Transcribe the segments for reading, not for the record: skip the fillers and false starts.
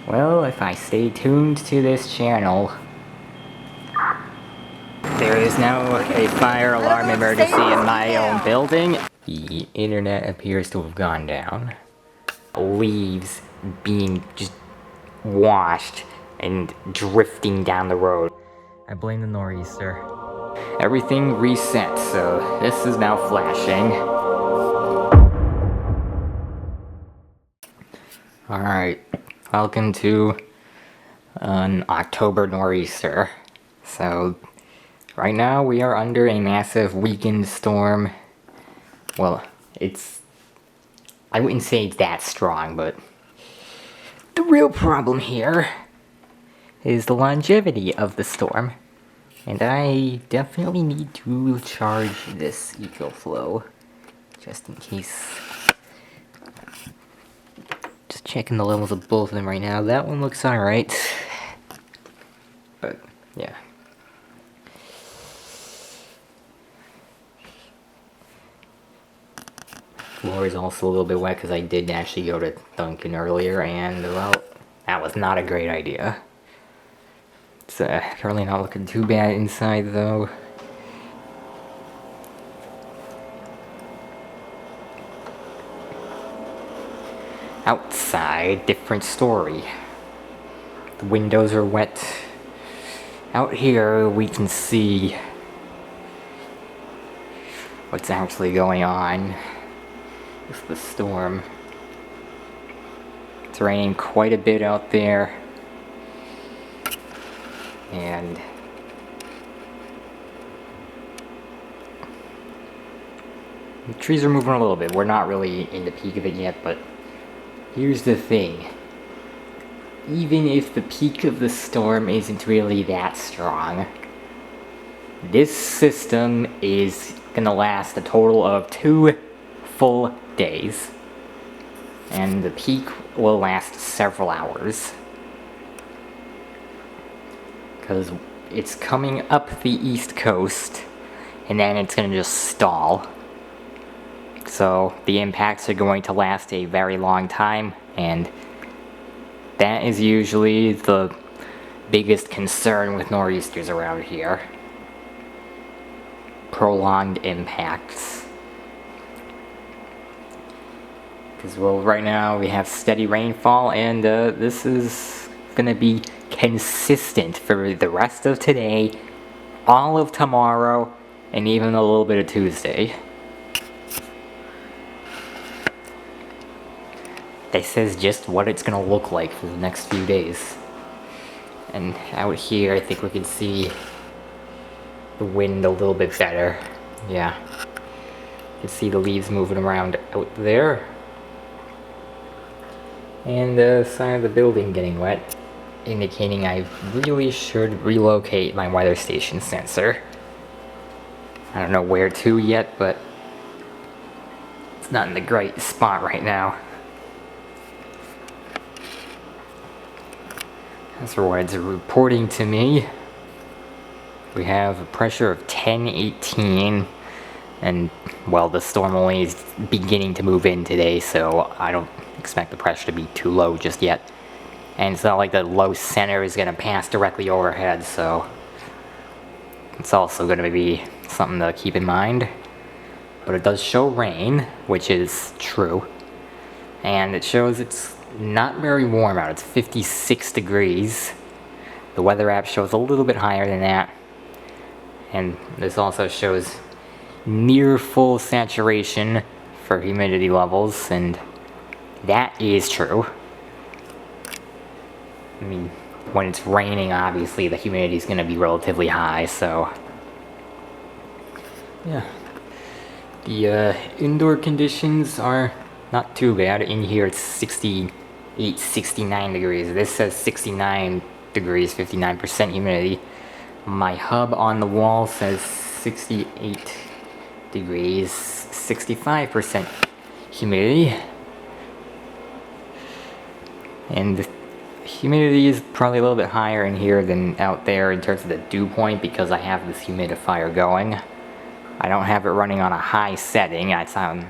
Well, if I stay tuned to this channel, there is now a fire alarm emergency in my own building. The internet appears to have gone down. Leaves being just washed and drifting down the road. I blame the nor'easter. Everything reset, so this is now flashing. Alright, welcome to an October nor'easter. So, right now we are under a massive weekend storm. Well, I wouldn't say it's that strong, but the real problem here is the longevity of the storm. And I definitely need to charge this EcoFlow, just in case. Just checking the levels of both of them right now. That one looks alright. But, yeah. Floor is also a little bit wet because I did actually go to Dunkin' earlier, and, well, that was not a great idea. It's currently not looking too bad inside, though. Outside, different story. The windows are wet. Out here, we can see what's actually going on with the storm. It's raining quite a bit out there. And the trees are moving a little bit. We're not really in the peak of it yet, but here's the thing. Even if the peak of the storm isn't really that strong, this system is gonna last a total of 2 full days. And the peak will last several hours. Because it's coming up the east coast, and then it's gonna just stall. So the impacts are going to last a very long time, and that is usually the biggest concern with nor'easters around here. Prolonged impacts. Because, well, right now we have steady rainfall, and this is gonna be consistent for the rest of today, all of tomorrow, and even a little bit of Tuesday. This says just what it's gonna look like for the next few days. And out here, I think we can see the wind a little bit better. Yeah. You can see the leaves moving around out there. And the side of the building getting wet, indicating I really should relocate my weather station sensor. I don't know where to yet, but it's not in the great spot right now. As for what it's reporting to me, we have a pressure of 1018, and, well, the storm only is beginning to move in today, so I don't expect the pressure to be too low just yet. And it's not like the low center is going to pass directly overhead, so it's also going to be something to keep in mind. But it does show rain, which is true. And it shows it's not very warm out. It's 56 degrees. The weather app shows a little bit higher than that. And this also shows near full saturation for humidity levels, and that is true. I mean, when it's raining, obviously the humidity is going to be relatively high, so yeah. The indoor conditions are not too bad. In here it's 68, 69 degrees. This says 69 degrees, 59% humidity. My hub on the wall says 68 degrees, 65% humidity. And the humidity is probably a little bit higher in here than out there in terms of the dew point, because I have this humidifier going. I don't have it running on a high setting. It's on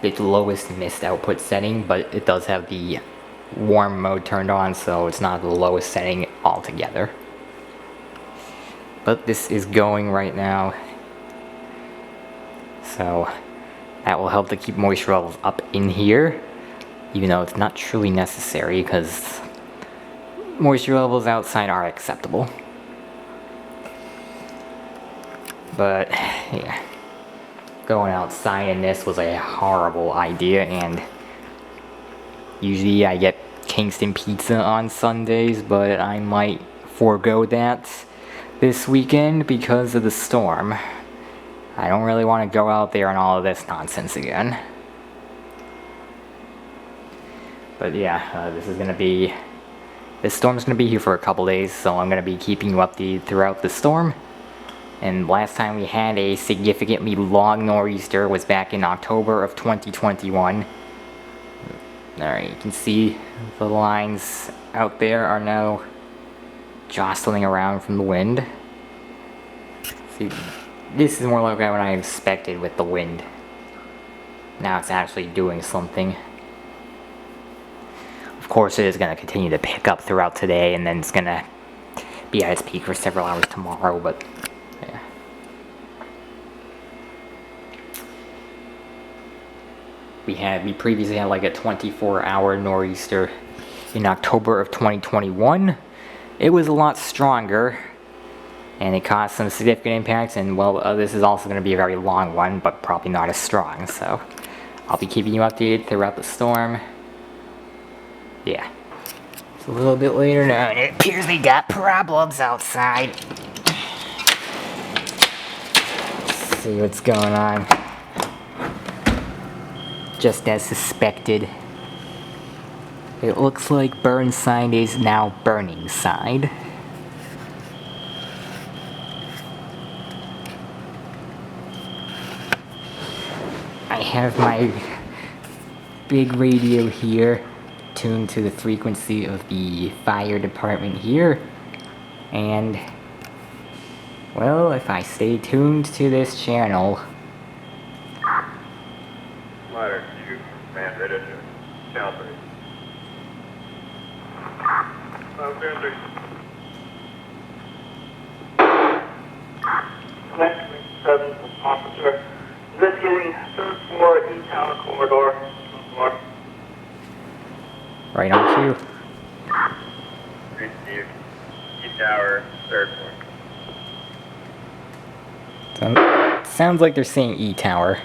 the lowest mist output setting, but it does have the warm mode turned on, so it's not the lowest setting altogether. But this is going right now, so that will help to keep moisture levels up in here, even though it's not truly necessary because moisture levels outside are acceptable. But yeah, going outside in this was a horrible idea, and usually I get Kingston pizza on Sundays, but I might forego that this weekend because of the storm. I don't really want to go out there and all of this nonsense again. But yeah, this storm's gonna be here for a couple days, so I'm gonna be keeping you updated throughout the storm. And last time we had a significantly long nor'easter was back in October of 2021. Alright, you can see the lines out there are now jostling around from the wind. See, this is more like what I expected with the wind. Now it's actually doing something. Of course it is going to continue to pick up throughout today, and then it's going to be at its peak for several hours tomorrow, but yeah. We previously had like a 24-hour nor'easter in October of 2021. It was a lot stronger, and it caused some significant impacts, and well, this is also going to be a very long one, but probably not as strong, so I'll be keeping you updated throughout the storm. Yeah. It's a little bit later now, and it appears we got problems outside. Let's see what's going on. Just as suspected, it looks like Burnside is now Burningside. I have my big radio here tuned to the frequency of the fire department here, and well, if I stay tuned to this channel, Ladder 2, man, right into channel 3. Next, 7 officer, investigating 3rd floor E-Tower corridor. right on cue. Received E-Tower, 3rd floor. Sounds like they're saying E-Tower.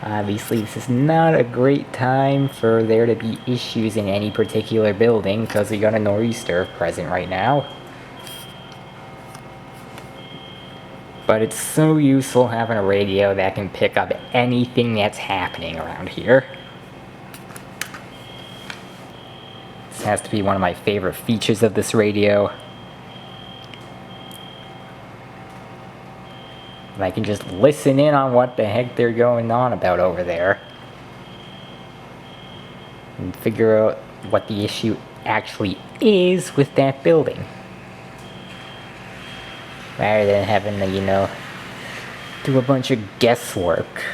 Obviously, this is not a great time for there to be issues in any particular building because we got a nor'easter present right now. But it's so useful having a radio that can pick up anything that's happening around here. This has to be one of my favorite features of this radio. I can just listen in on what the heck they're going on about over there. And figure out what the issue actually is with that building. Rather than having to, you know, do a bunch of guesswork.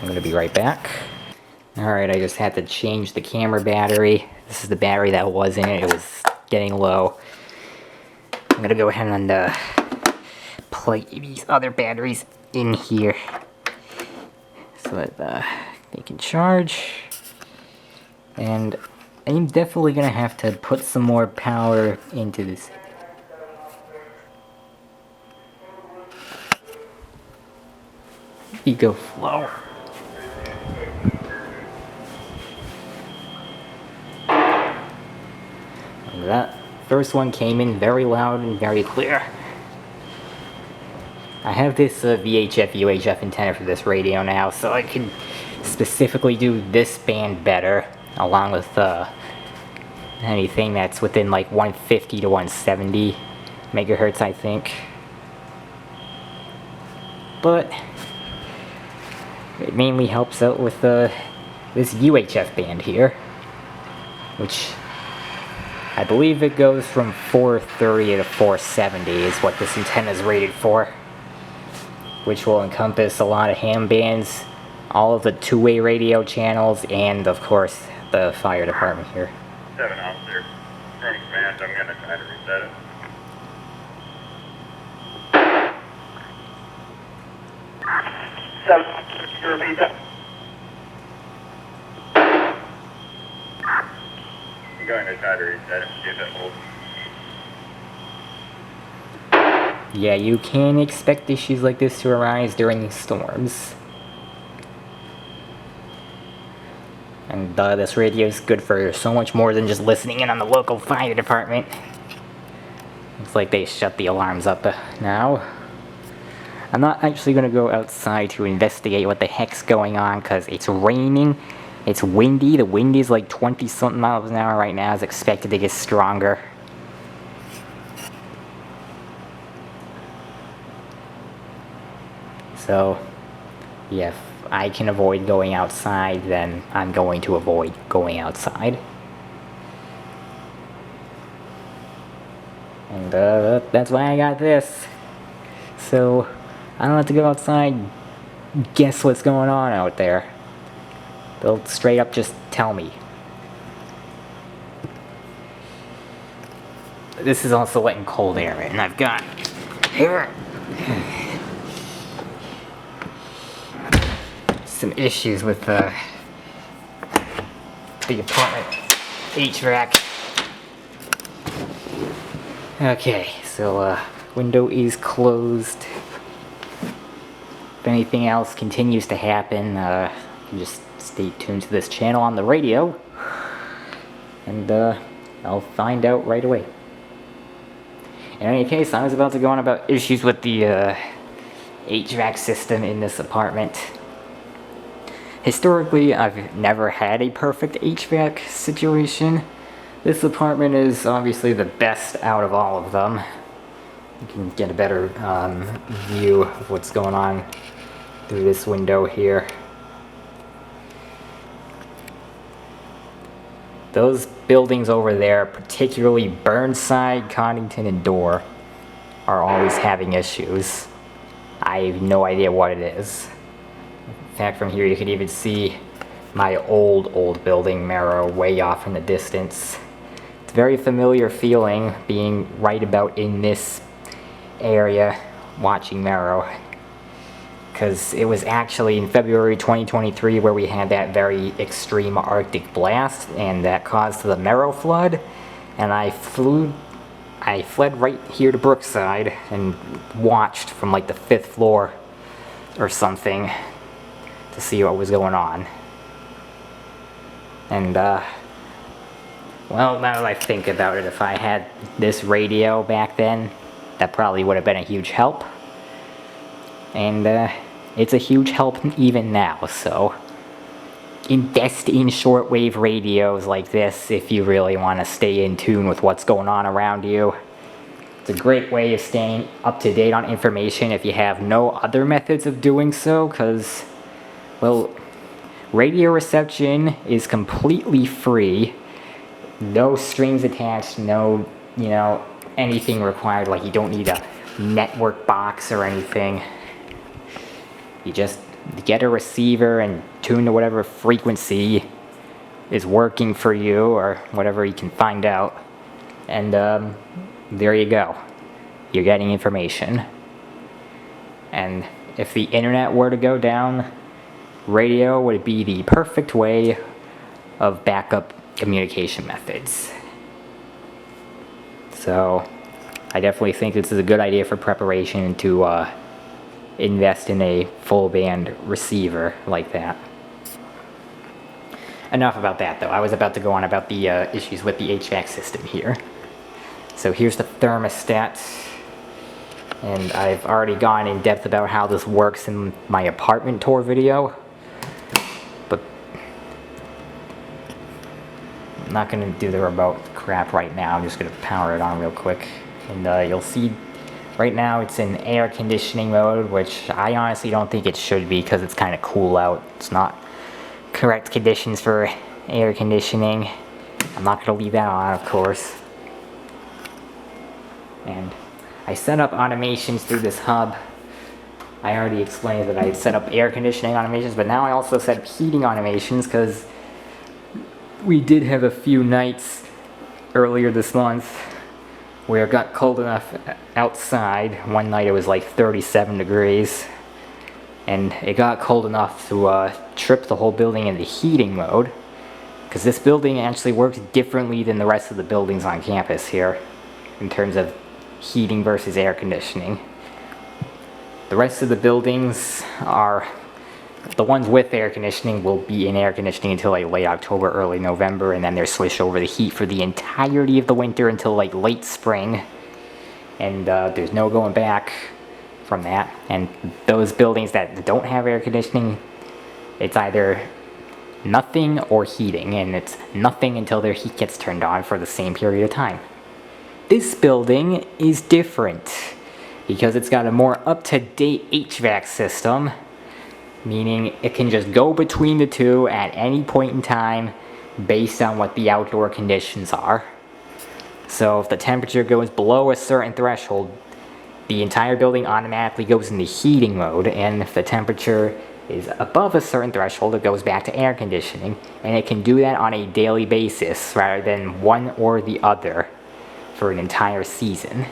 I'm gonna be right back. Alright, I just had to change the camera battery. This is the battery that was in it. It was getting low. I'm gonna go ahead and plug these other batteries in here so that they can charge. And I'm definitely gonna have to put some more power into this. Go flow. That first one came in very loud and very clear. I have this VHF UHF antenna for this radio now, so I can specifically do this band better, along with anything that's within like 150 to 170 megahertz, I think. But it mainly helps out with this UHF band here, which I believe it goes from 430 to 470 is what this antenna is rated for, which will encompass a lot of ham bands, all of the two-way radio channels, and of course the fire department here. 7 officer, from command, I'm gonna try to reset it. Seven, can you repeat that? I'm going to try to reset it, see if it holds. Yeah, you can expect issues like this to arise during storms. And this radio is good for so much more than just listening in on the local fire department. Looks like they shut the alarms up now. I'm not actually going to go outside to investigate what the heck's going on because it's raining, it's windy, the wind is like 20-something miles an hour right now, it's expected to get stronger. So, yeah, if I can avoid going outside, then I'm going to avoid going outside. And that's why I got this. So, I don't have to go outside, guess what's going on out there. They'll straight up just tell me. This is also letting cold air in. I've got here some issues with the apartment HVAC. Okay, so window is closed. If anything else continues to happen, just stay tuned to this channel on the radio, and I'll find out right away. In any case, I was about to go on about issues with the HVAC system in this apartment. Historically, I've never had a perfect HVAC situation. This apartment is obviously the best out of all of them. You can get a better view of what's going on through this window here. Those buildings over there, particularly Burnside, Coddington, and Dorr, are always having issues. I have no idea what it is. In fact, from here you can even see my old building, Marrow, way off in the distance. It's a very familiar feeling being right about in this area watching Marrow, because it was actually in February 2023 where we had that very extreme Arctic blast, and that caused the Marrow flood, and I fled right here to Brookside and watched from like the 5th floor or something to see what was going on. And well, now that I think about it, if I had this radio back then, that probably would have been a huge help. And it's a huge help even now, so invest in shortwave radios like this if you really want to stay in tune with what's going on around you. It's a great way of staying up to date on information if you have no other methods of doing so, because, well, radio reception is completely free, no strings attached, no, anything required, like you don't need a network box or anything. You just get a receiver and tune to whatever frequency is working for you, or whatever you can find out, and there you go. You're getting information. And if the internet were to go down, radio would be the perfect way of backup communication methods. So I definitely think this is a good idea for preparation to invest in a full band receiver like that. Enough about that though. I was about to go on about the issues with the HVAC system here. So here's the thermostat, and I've already gone in depth about how this works in my apartment tour video, but I'm not going to do the remote crap right now. I'm just going to power it on real quick, and you'll see right now it's in air conditioning mode, which I honestly don't think it should be because it's kind of cool out. It's not correct conditions for air conditioning. I'm not going to leave that on, of course. And I set up automations through this hub. I already explained that I set up air conditioning automations, but now I also set up heating automations because we did have a few nights earlier this month where it got cold enough outside. One night it was like 37 degrees, and it got cold enough to trip the whole building into heating mode, because this building actually works differently than the rest of the buildings on campus here in terms of heating versus air conditioning. The rest of the buildings are, the ones with air conditioning will be in air conditioning until like late October, early November, and then they're switched over to heat for the entirety of the winter until like late spring. And there's no going back from that. And those buildings that don't have air conditioning, it's either nothing or heating, and it's nothing until their heat gets turned on for the same period of time. This building is different because it's got a more up-to-date HVAC system, meaning it can just go between the two at any point in time based on what the outdoor conditions are. So if the temperature goes below a certain threshold, the entire building automatically goes into heating mode, and if the temperature is above a certain threshold, it goes back to air conditioning, and it can do that on a daily basis rather than one or the other for an entire season,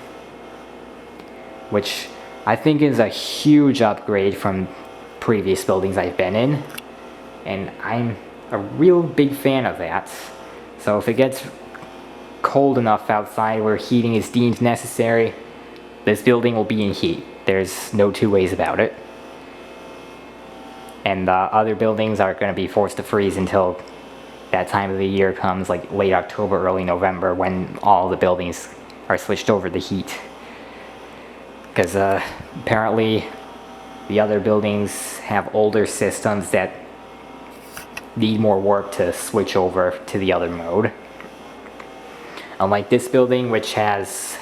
which I think is a huge upgrade from previous buildings I've been in, and I'm a real big fan of that. So if it gets cold enough outside where heating is deemed necessary, this building will be in heat. There's no two ways about it. And other buildings are going to be forced to freeze until that time of the year comes, like late October, early November, when all the buildings are switched over to heat. Because apparently the other buildings have older systems that need more work to switch over to the other mode. Unlike this building, which has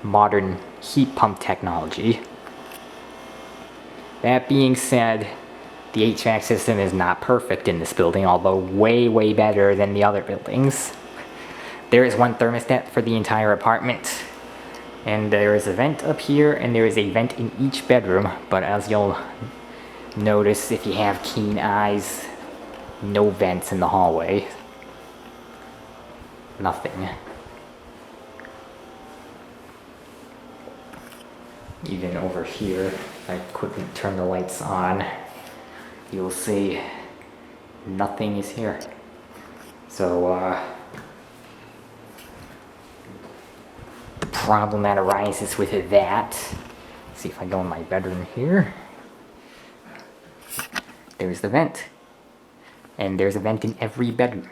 modern heat pump technology. That being said, the HVAC system is not perfect in this building, although way better than the other buildings. There is one thermostat for the entire apartment, and there is a vent up here, and there is a vent in each bedroom, but as you'll notice if you have keen eyes, no vents in the hallway. Nothing. Even over here, if I quickly turn the lights on, you'll see nothing is here. So the problem that arises with that, see if I go in my bedroom here, there's the vent, and there's a vent in every bedroom.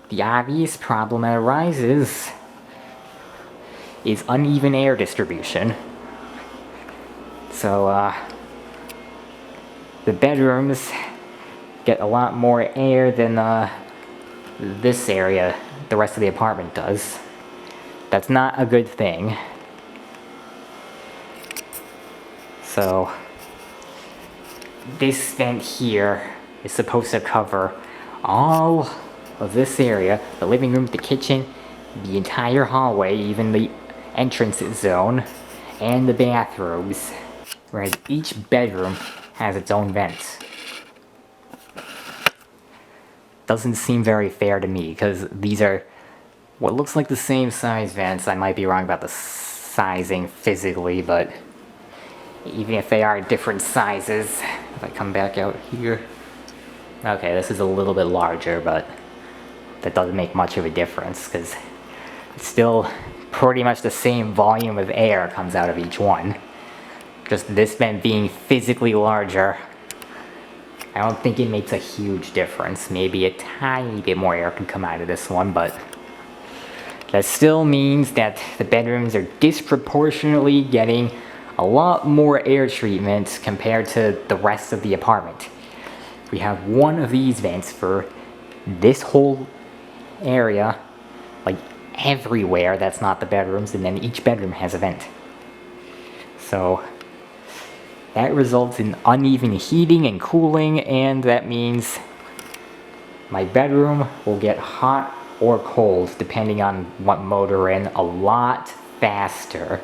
The obvious problem that arises is uneven air distribution. So the bedrooms get a lot more air than this area, the rest of the apartment does. That's not a good thing. So this vent here is supposed to cover all of this area, the living room, the kitchen, the entire hallway, even the entrance zone, and the bathrooms, whereas each bedroom has its own vent. Doesn't seem very fair to me, because these are what looks like the same size vents. I might be wrong about the sizing physically, but even if they are different sizes, if I come back out here, okay, this is a little bit larger, but that doesn't make much of a difference, because it's still pretty much the same volume of air comes out of each one. Just this vent being physically larger, I don't think it makes a huge difference. Maybe a tiny bit more air can come out of this one, but that still means that the bedrooms are disproportionately getting a lot more air treatment compared to the rest of the apartment. We have one of these vents for this whole area, like everywhere that's not the bedrooms, and then each bedroom has a vent. So that results in uneven heating and cooling, and that means my bedroom will get hot or cold depending on what mode we're in a lot faster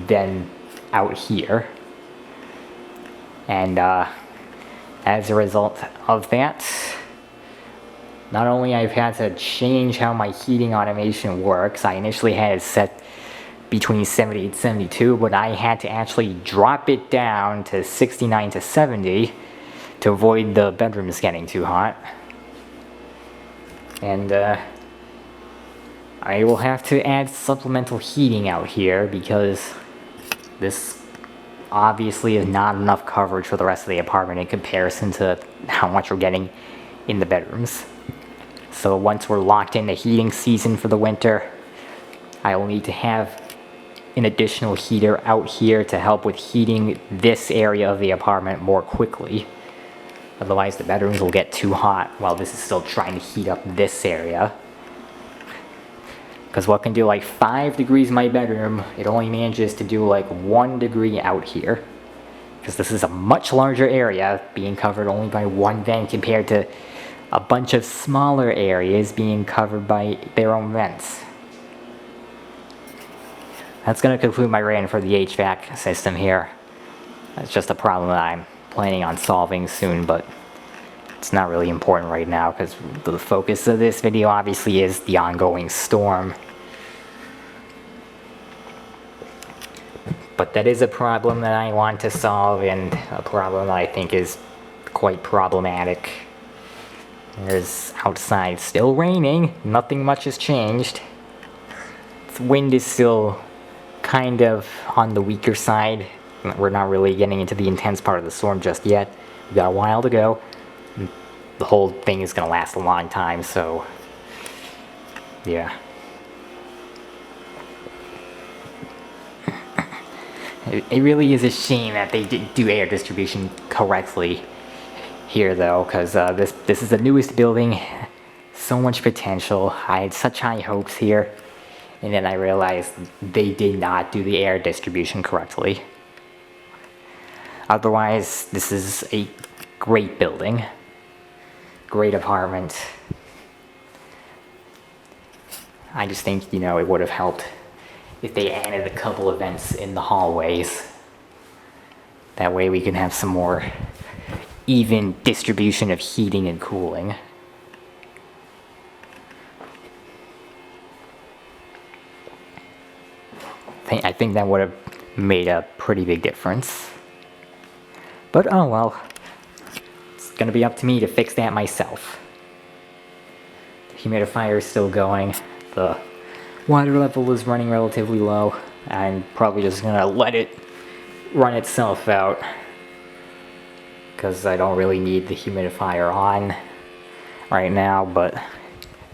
than out here. And as a result of that, not only I've had to change how my heating automation works. I initially had it set between 70 and 72, but I had to actually drop it down to 69 to 70 to avoid the bedrooms getting too hot. And I will have to add supplemental heating out here because this obviously is not enough coverage for the rest of the apartment in comparison to how much we're getting in the bedrooms. So once we're locked in the heating season for the winter, I will need to have an additional heater out here to help with heating this area of the apartment more quickly. Otherwise the bedrooms will get too hot while this is still trying to heat up this area. Because what can do like 5 degrees in my bedroom, it only manages to do like 1 degree out here. Because this is a much larger area being covered only by one vent compared to a bunch of smaller areas being covered by their own vents. That's going to conclude my rant for the HVAC system here. That's just a problem that I'm planning on solving soon, but it's not really important right now because the focus of this video obviously is the ongoing storm. But that is a problem that I want to solve, and a problem that I think is quite problematic. There's outside still raining, nothing much has changed. The wind is still kind of on the weaker side. We're not really getting into the intense part of the storm just yet. We've got a while to go. The whole thing is going to last a long time, so yeah. It really is a shame that they didn't do air distribution correctly here though, because this is the newest building. So much potential. I had such high hopes here, and then I realized they did not do the air distribution correctly. Otherwise, this is a great building. Great apartment. I just think, you know, it would have helped if they added a couple of vents in the hallways. That way we can have some more even distribution of heating and cooling. I think that would have made a pretty big difference. But oh well. It's gonna be up to me to fix that myself. The humidifier is still going. The water level is running relatively low. I'm probably just gonna let it run itself out, because I don't really need the humidifier on right now, but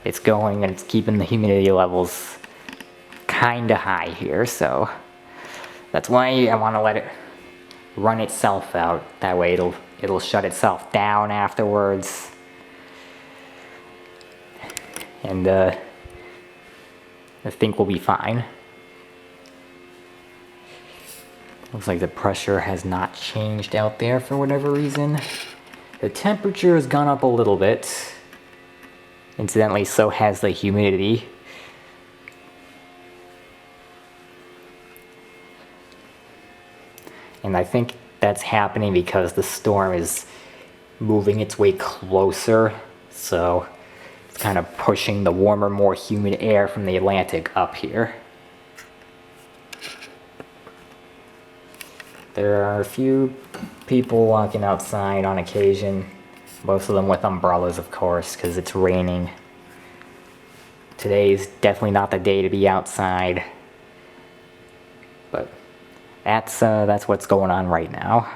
it's going and it's keeping the humidity levels kinda high here, so that's why I want to let it run itself out. That way it'll shut itself down afterwards, and I think we'll be fine. Looks like the pressure has not changed out there for whatever reason. The temperature has gone up a little bit. Incidentally, so has the humidity. And I think that's happening because the storm is moving its way closer. So it's kind of pushing the warmer, more humid air from the Atlantic up here. There are a few people walking outside on occasion, most of them with umbrellas, of course, because it's raining. Today's definitely not the day to be outside, but that's what's going on right now.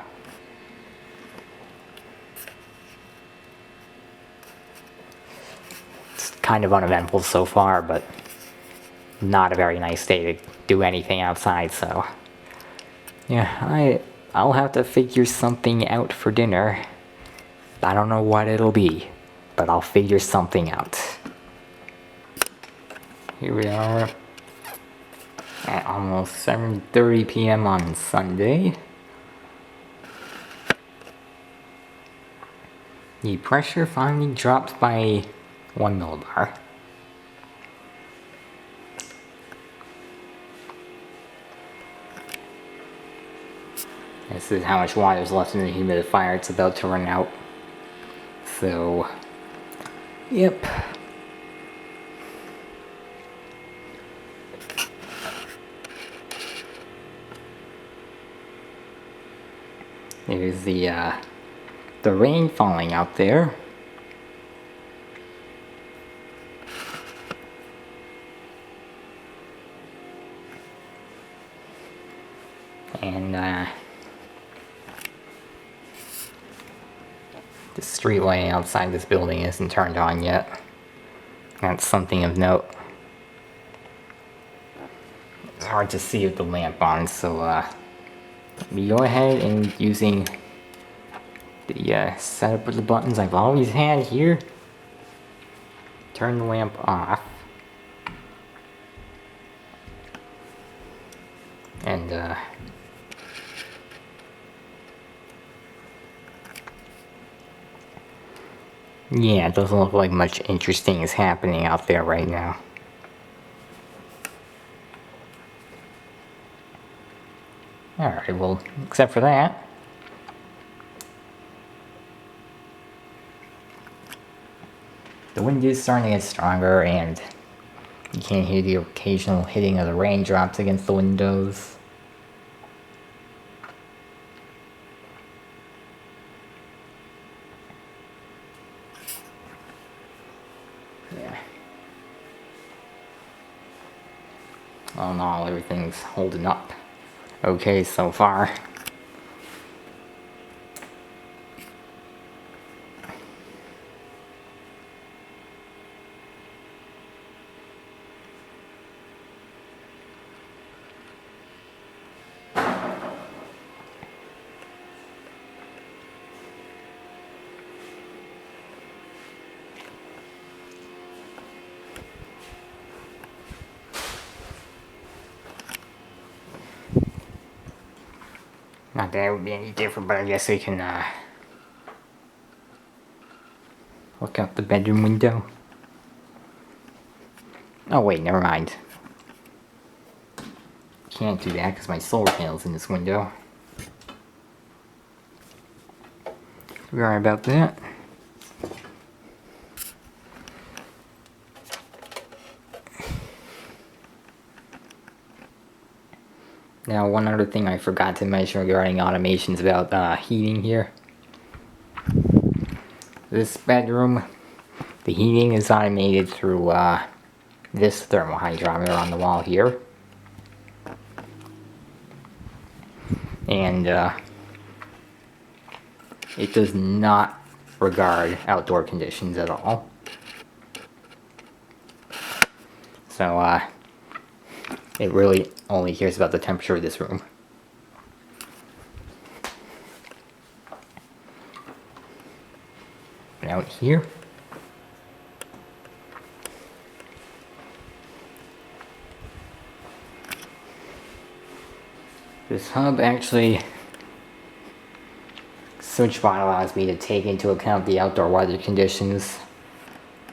It's kind of uneventful so far, but not a very nice day to do anything outside, so yeah, I'll have to figure something out for dinner. I don't know what it'll be, but I'll figure something out. Here we are at almost 7:30 p.m. on Sunday. The pressure finally dropped by 1 millibar. This is how much water is left in the humidifier. It's about to run out. So, yep. There's the rain falling out there. And the street lighting outside this building isn't turned on yet. That's something of note. It's hard to see with the lamp on, so let me go ahead and using the setup of the buttons I've always had here. Turn the lamp off. And yeah, it doesn't look like much interesting is happening out there right now. Alright, well, except for that. The wind is starting to get stronger, and you can hear the occasional hitting of the raindrops against the windows. Yeah. All in all, everything's holding up okay so far. Not that it would be any different, but I guess we can look out the bedroom window. Oh wait, never mind. Can't do that because my solar panel's in this window. Sorry about that. Now, one other thing I forgot to mention regarding automations about heating here. This bedroom, the heating is automated through this thermal hydrometer on the wall here. And it does not regard outdoor conditions at all. So it really only cares about the temperature of this room. And out here, this hub actually, switch bot allows me to take into account the outdoor weather conditions.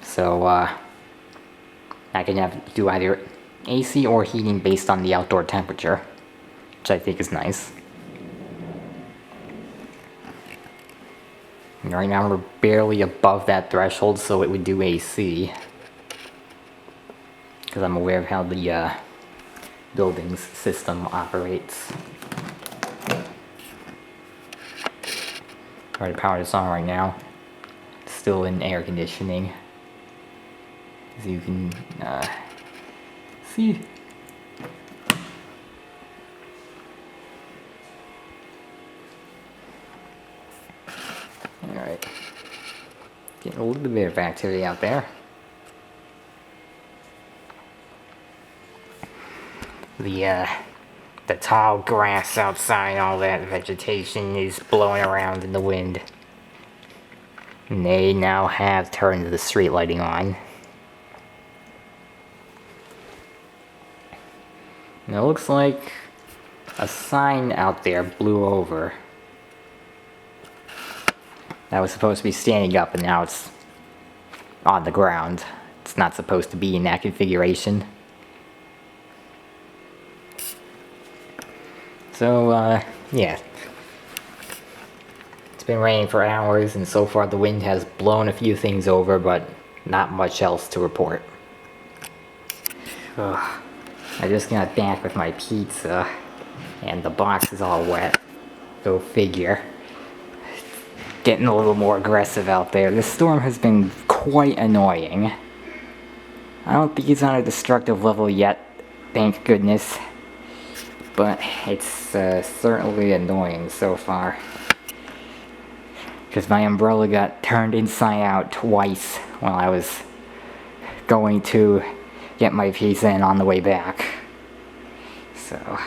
So I can do either AC or heating based on the outdoor temperature, which I think is nice. And right now we're barely above that threshold, so it would do AC. Because I'm aware of how the building's system operates. Try to power this on right now. Still in air conditioning, as you can see. Alright. Getting a little bit of activity out there. The tall grass outside, all that vegetation is blowing around in the wind. And they now have turned the street lighting on. And it looks like a sign out there blew over. That was supposed to be standing up, and now it's on the ground. It's not supposed to be in that configuration. So, yeah. It's been raining for hours, and so far the wind has blown a few things over, but not much else to report. Ugh. I just got back with my pizza, and the box is all wet. Go figure. Getting a little more aggressive out there. This storm has been quite annoying. I don't think it's on a destructive level yet, thank goodness. But it's certainly annoying so far. Because my umbrella got turned inside out twice while I was going to get my pizza in on the way back. So,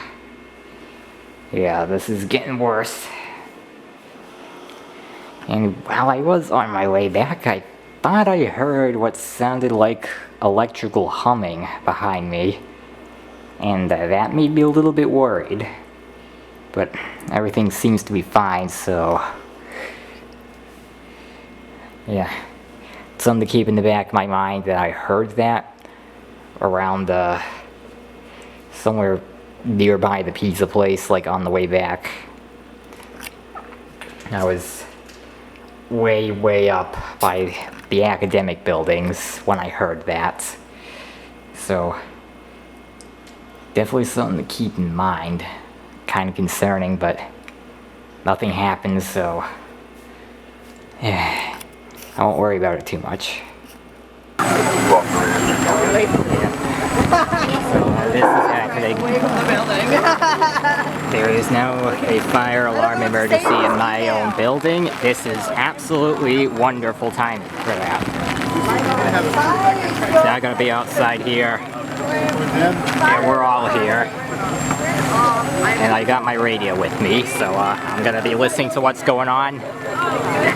yeah, this is getting worse. And while I was on my way back, I thought I heard what sounded like electrical humming behind me. And that made me a little bit worried. But everything seems to be fine, so... yeah. Something to keep in the back of my mind that I heard that around somewhere nearby the pizza place, like on the way back. I was way up by the academic buildings when I heard that. So, definitely something to keep in mind. Kind of concerning, but nothing happened, so yeah, I won't worry about it too much. So this is happening. There is now a fire alarm emergency in my own building. This is absolutely wonderful timing for that. It's now going to be outside here. And we're all here. And I got my radio with me, so I'm going to be listening to what's going on.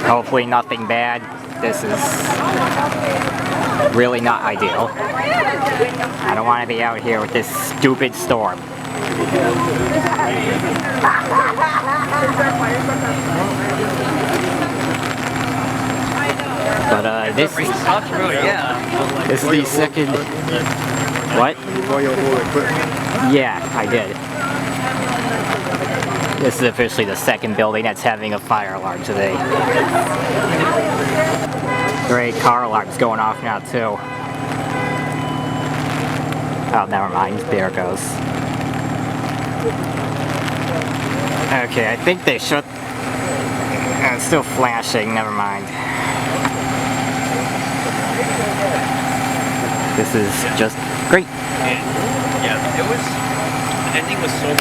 Hopefully nothing bad. This is really not ideal. I don't want to be out here with this stupid storm. But this is the second... What? Yeah, I did. This is officially the second building that's having a fire alarm today. Great, car alarm's going off now too. Oh, never mind. There it goes. Okay, I think they should... it's still flashing, never mind. This is just great. Yeah, it was... the ending was so...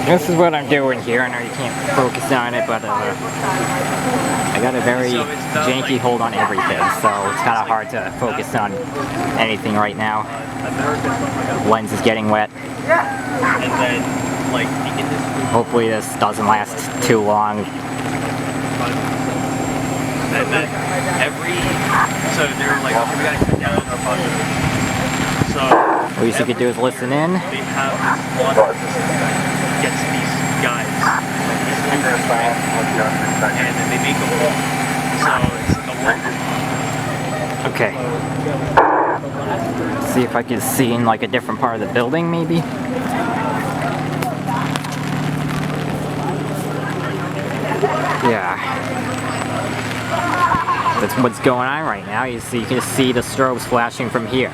This is what I'm doing here. I know you can't focus on it, but I got a very janky hold on everything, so it's kind of hard to focus on anything right now. Lens is getting wet. And then, like, the industry... Hopefully this doesn't last too long. And then so they're like, okay, we gotta cut down our budget. So What least you could do is listen in. They have this one that gets these guys, and then they make a wall. So it's a wall. Okay. See if I can see in like a different part of the building, maybe. Yeah. That's what's going on right now. You can see the strobes flashing from here.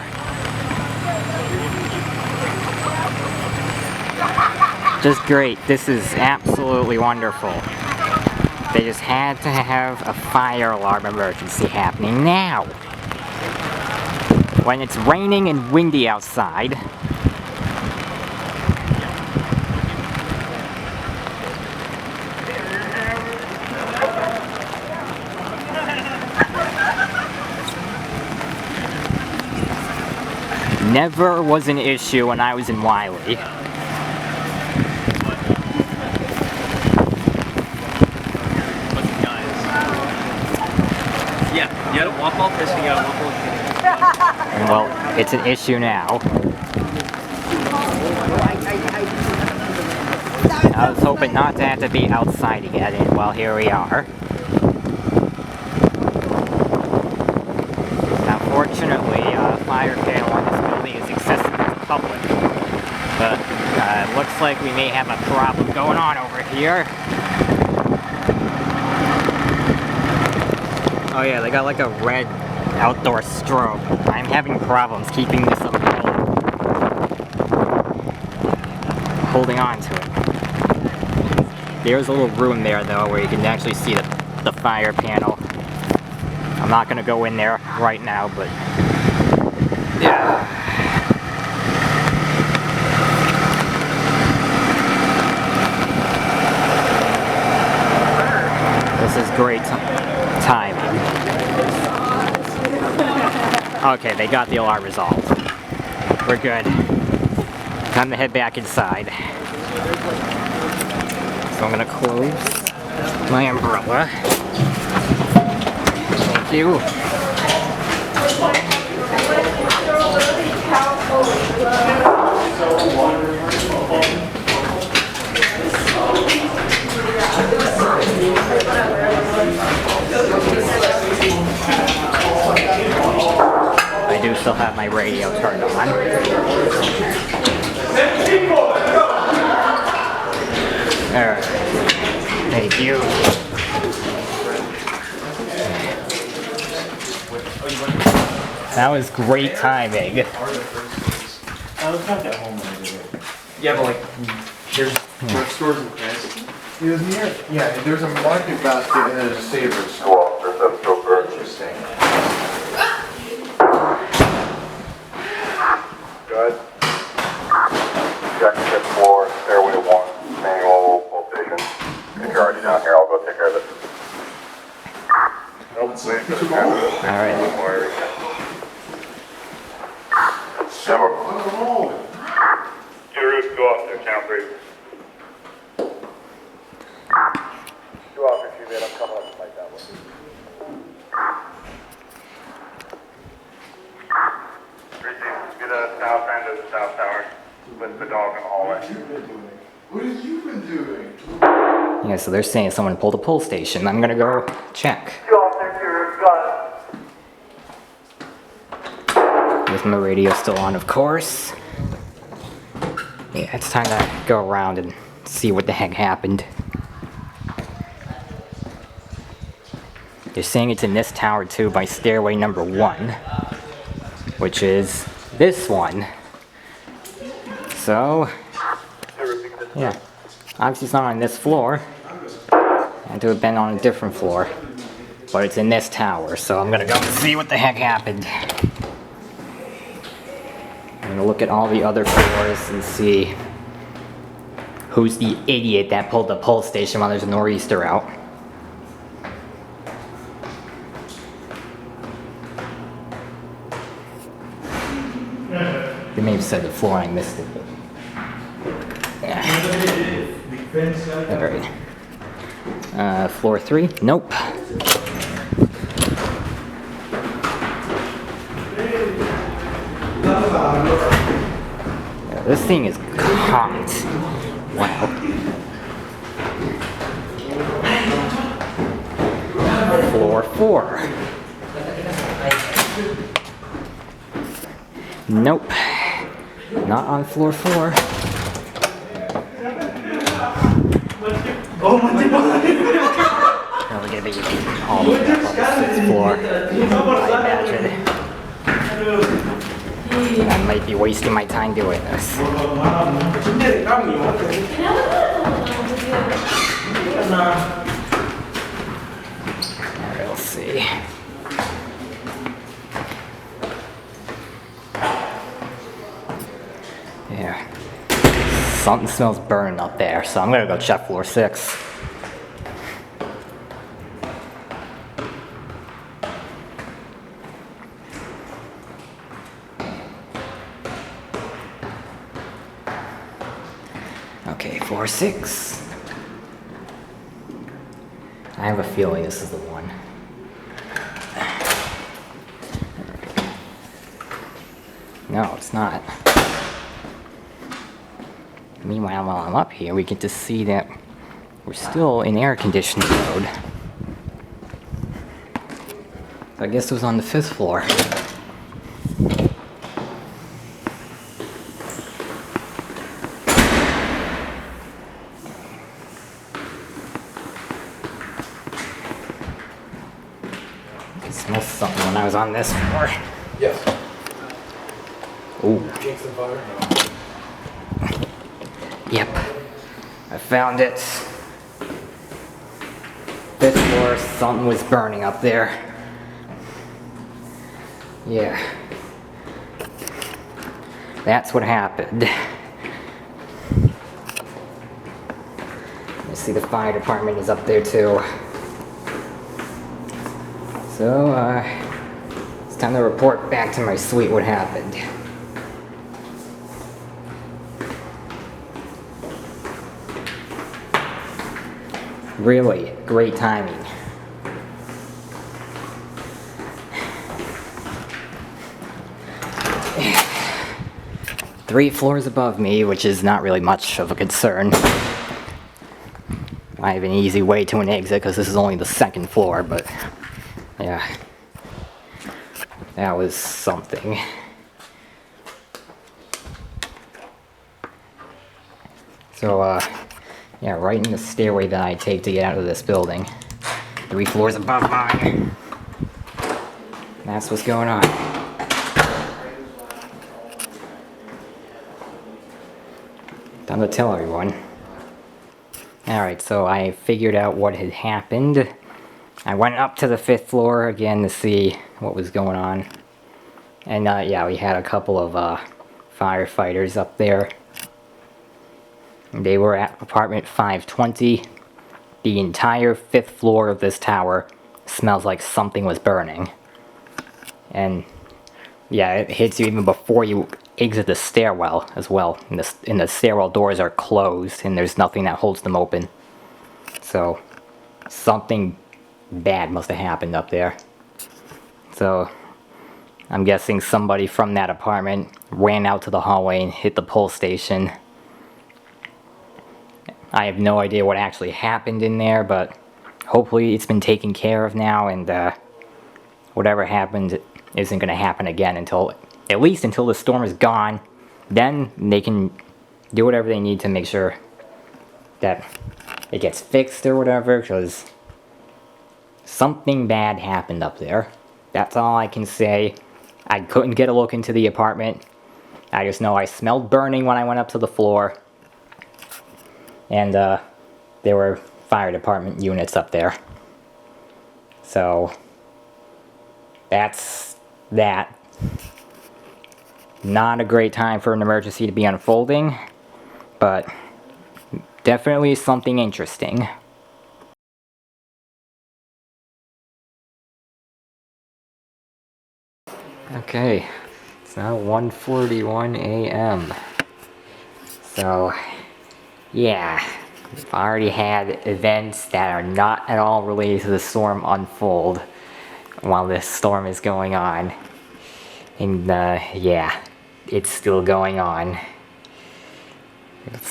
Just great. This is absolutely wonderful. They just had to have a fire alarm emergency happening now. When it's raining and windy outside. Never was an issue when I was in Wiley. Yeah, you had a walk-off pissing out, Well, it's an issue now. I was hoping not to have to be outside again, and well, here we are. Now, fortunately, fire panel on this building is accessible to the public. But it looks like we may have a problem going on over here. Oh yeah, they got like a red outdoor strobe. I'm having problems keeping this umbrella. Holding on to it. There's a little room there though where you can actually see the fire panel. I'm not gonna go in there right now, but yeah. This is great timing. Okay, they got the alarm resolved. We're good. Time to head back inside. So I'm gonna close my umbrella. Thank you. I do still have my radio turned on. Alright. Thank you. That was great timing. I was not at home when I did it. Yeah, but like, there's drugstores in France. It was near, yeah, there's a market basket and there's a Savers. Well, there's a broker. Interesting. Good. Check tip 4, stairway 1, manual pull station. If you're already down here, I'll go take care of it. Nope, wait for the camera. Alright. Your roof, go off there, count 3. Go off your feet, I'm coming up to fight that one. Be the south end of the south tower with the dog in the hallway. What have you been doing? Yeah, so they're saying someone pulled a pull station. I'm gonna go check. Go off there, your roof, got it. With my radio still on, of course. Yeah, it's time to go around and see what the heck happened. They're saying it's in this tower too by stairway number 1, which is this one. So, yeah, obviously it's not on this floor. It had to have been on a different floor, but it's in this tower. So I'm gonna go and see what the heck happened. I'm gonna look at all the other floors and see who's the idiot that pulled the pull station while there's a nor'easter out. They may have said the floor, I missed it. But yeah. Alright. Floor 3? Nope. Yeah, this thing is hot. Wow. Floor 4. Nope. Not on floor 4. Oh my god! Probably gonna be all the way up on the 6th floor, I imagine. I might be wasting my time doing this. Alright, let's see. Yeah. Something smells burning up there, so I'm gonna go check floor 6. Okay, floor 6. I have a feeling this is the one. No, it's not. Meanwhile, while I'm up here, we get to see that we're still in air conditioning mode. So I guess it was on the 5th floor. Smells something when I was on this floor. Yes. Ooh. Kingston fire? Yep. I found it. Fifth floor, something was burning up there. Yeah. That's what happened. I see the fire department is up there too. So, it's time to report back to my suite what happened. Really great timing. Three floors above me, which is not really much of a concern. I have an easy way to an exit because this is only the second floor, but yeah, that was something. So, yeah, right in the stairway that I take to get out of this building. 3 floors above mine. That's what's going on. Time to tell everyone. Alright, so I figured out what had happened. I went up to the 5th floor again to see what was going on. And yeah, we had a couple of firefighters up there. They were at apartment 520. The entire 5th floor of this tower smells like something was burning. And yeah, it hits you even before you exit the stairwell as well. And the stairwell doors are closed and there's nothing that holds them open. So something bad must have happened up there. So I'm guessing somebody from that apartment ran out to the hallway and hit the pull station. I have no idea what actually happened in there, but hopefully it's been taken care of now, and whatever happened isn't going to happen again until, at least until the storm is gone. Then they can do whatever they need to make sure that it gets fixed or whatever, because something bad happened up there. That's all I can say. I couldn't get a look into the apartment. I just know I smelled burning when I went up to the floor. And there were fire department units up there. So that's that. Not a great time for an emergency to be unfolding, but definitely something interesting. Okay, it's now 1:41 a.m. So yeah, I've already had events that are not at all related to the storm unfold while this storm is going on. And yeah, it's still going on. It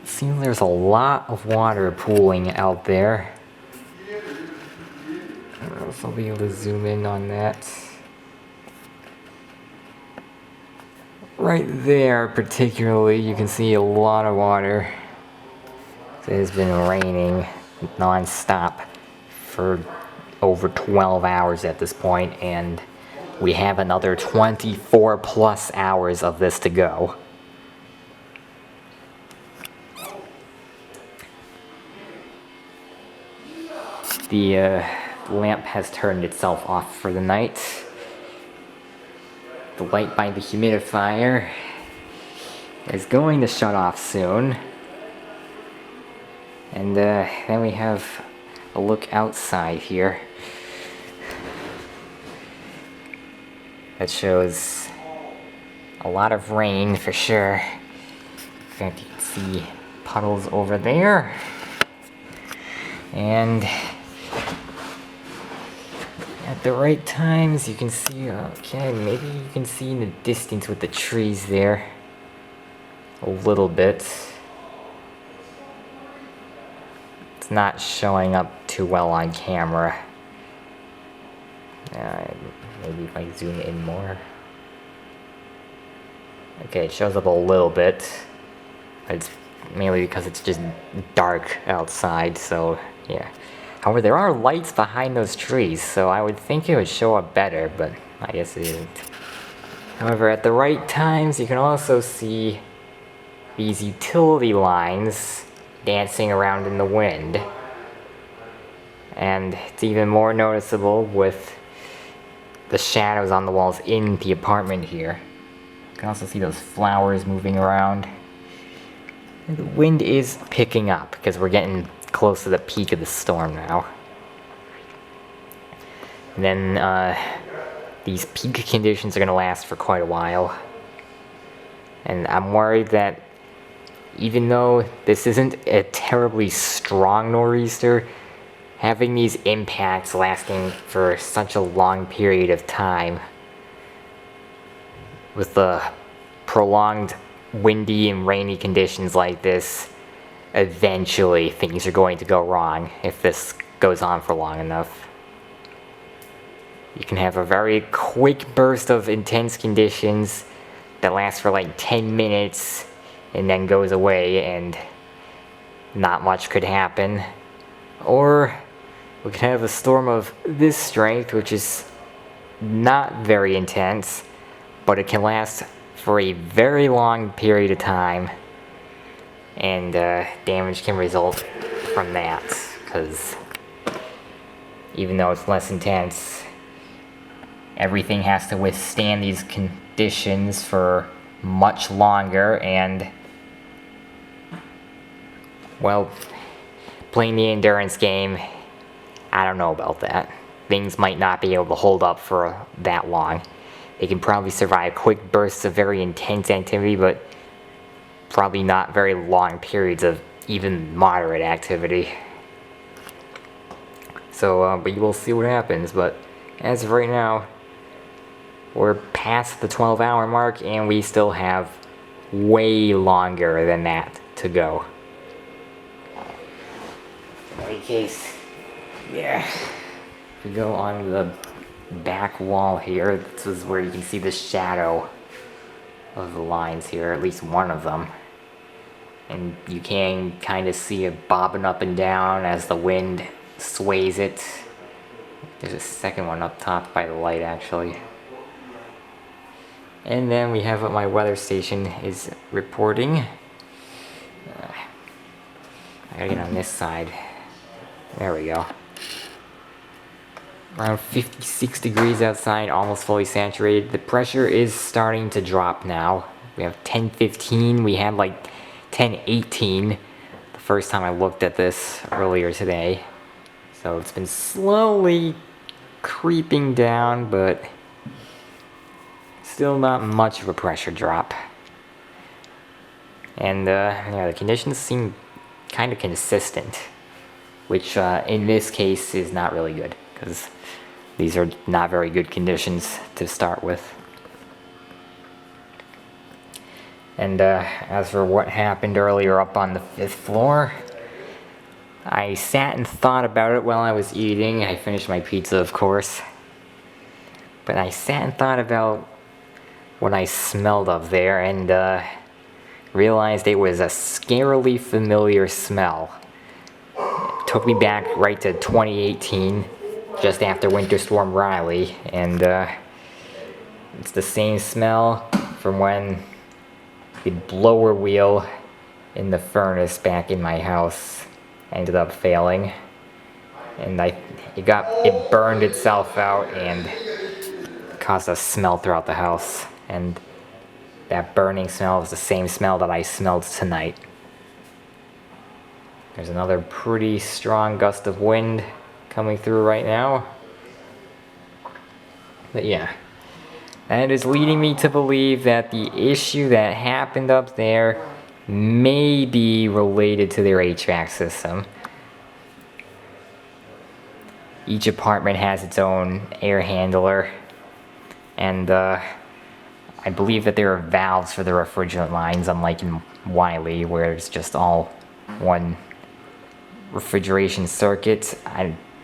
seems there's a lot of water pooling out there. I don't know if I'll be able to zoom in on that. Right there particularly, you can see a lot of water. It has been raining non-stop for over 12 hours at this point, and we have another 24 plus hours of this to go. The lamp has turned itself off for the night. The light by the humidifier is going to shut off soon. And then we have a look outside here. That shows a lot of rain for sure. In fact, you can see puddles over there. And at the right times you can see, okay, maybe you can see in the distance with the trees there a little bit. It's not showing up too well on camera. Maybe if I zoom in more. Okay, it shows up a little bit. It's mainly because it's just dark outside, so yeah. However, there are lights behind those trees, so I would think it would show up better, but I guess it isn't. However, at the right times, you can also see these utility lines dancing around in the wind. And it's even more noticeable with the shadows on the walls in the apartment here. You can also see those flowers moving around. And the wind is picking up because we're getting close to the peak of the storm now. And then these peak conditions are going to last for quite a while. And I'm worried that even though this isn't a terribly strong nor'easter, having these impacts lasting for such a long period of time with the prolonged windy and rainy conditions like this, eventually things are going to go wrong if this goes on for long enough. You can have a very quick burst of intense conditions that lasts for like 10 minutes and then goes away and not much could happen. Or we can have a storm of this strength, which is not very intense, but it can last for a very long period of time, and damage can result from that, because even though it's less intense, everything has to withstand these conditions for much longer, and well, playing the endurance game, I don't know about that. Things might not be able to hold up for that long. They can probably survive quick bursts of very intense activity, but probably not very long periods of even moderate activity. So, but you will see what happens, but as of right now, we're past the 12-hour mark, and we still have way longer than that to go. In any case, yeah, if we go on the back wall here, this is where you can see the shadow of the lines here, at least one of them. And you can kind of see it bobbing up and down as the wind sways it. There's a second one up top by the light, actually. And then we have what my weather station is reporting. I gotta get on this side. There we go. Around 56 degrees outside, almost fully saturated. The pressure is starting to drop now. We have 1015, we had like 1018 the first time I looked at this earlier today. So it's been slowly creeping down, but still not much of a pressure drop. And yeah, the conditions seem kind of consistent, which in this case is not really good, because these are not very good conditions to start with. And as for what happened earlier up on the 5th floor, I sat and thought about it while I was eating. I finished my pizza, of course. But I sat and thought about what I smelled up there, and realized it was a scarily familiar smell. It took me back right to 2018, just after Winter Storm Riley, and it's the same smell from when the blower wheel in the furnace back in my house ended up failing, and it burned itself out and caused a smell throughout the house. And that burning smell is the same smell that I smelled tonight. There's another pretty strong gust of wind coming through right now. But yeah, that is leading me to believe that the issue that happened up there may be related to their HVAC system. Each apartment has its own air handler, and I believe that there are valves for the refrigerant lines, unlike in Wiley, where it's just all one refrigeration circuit.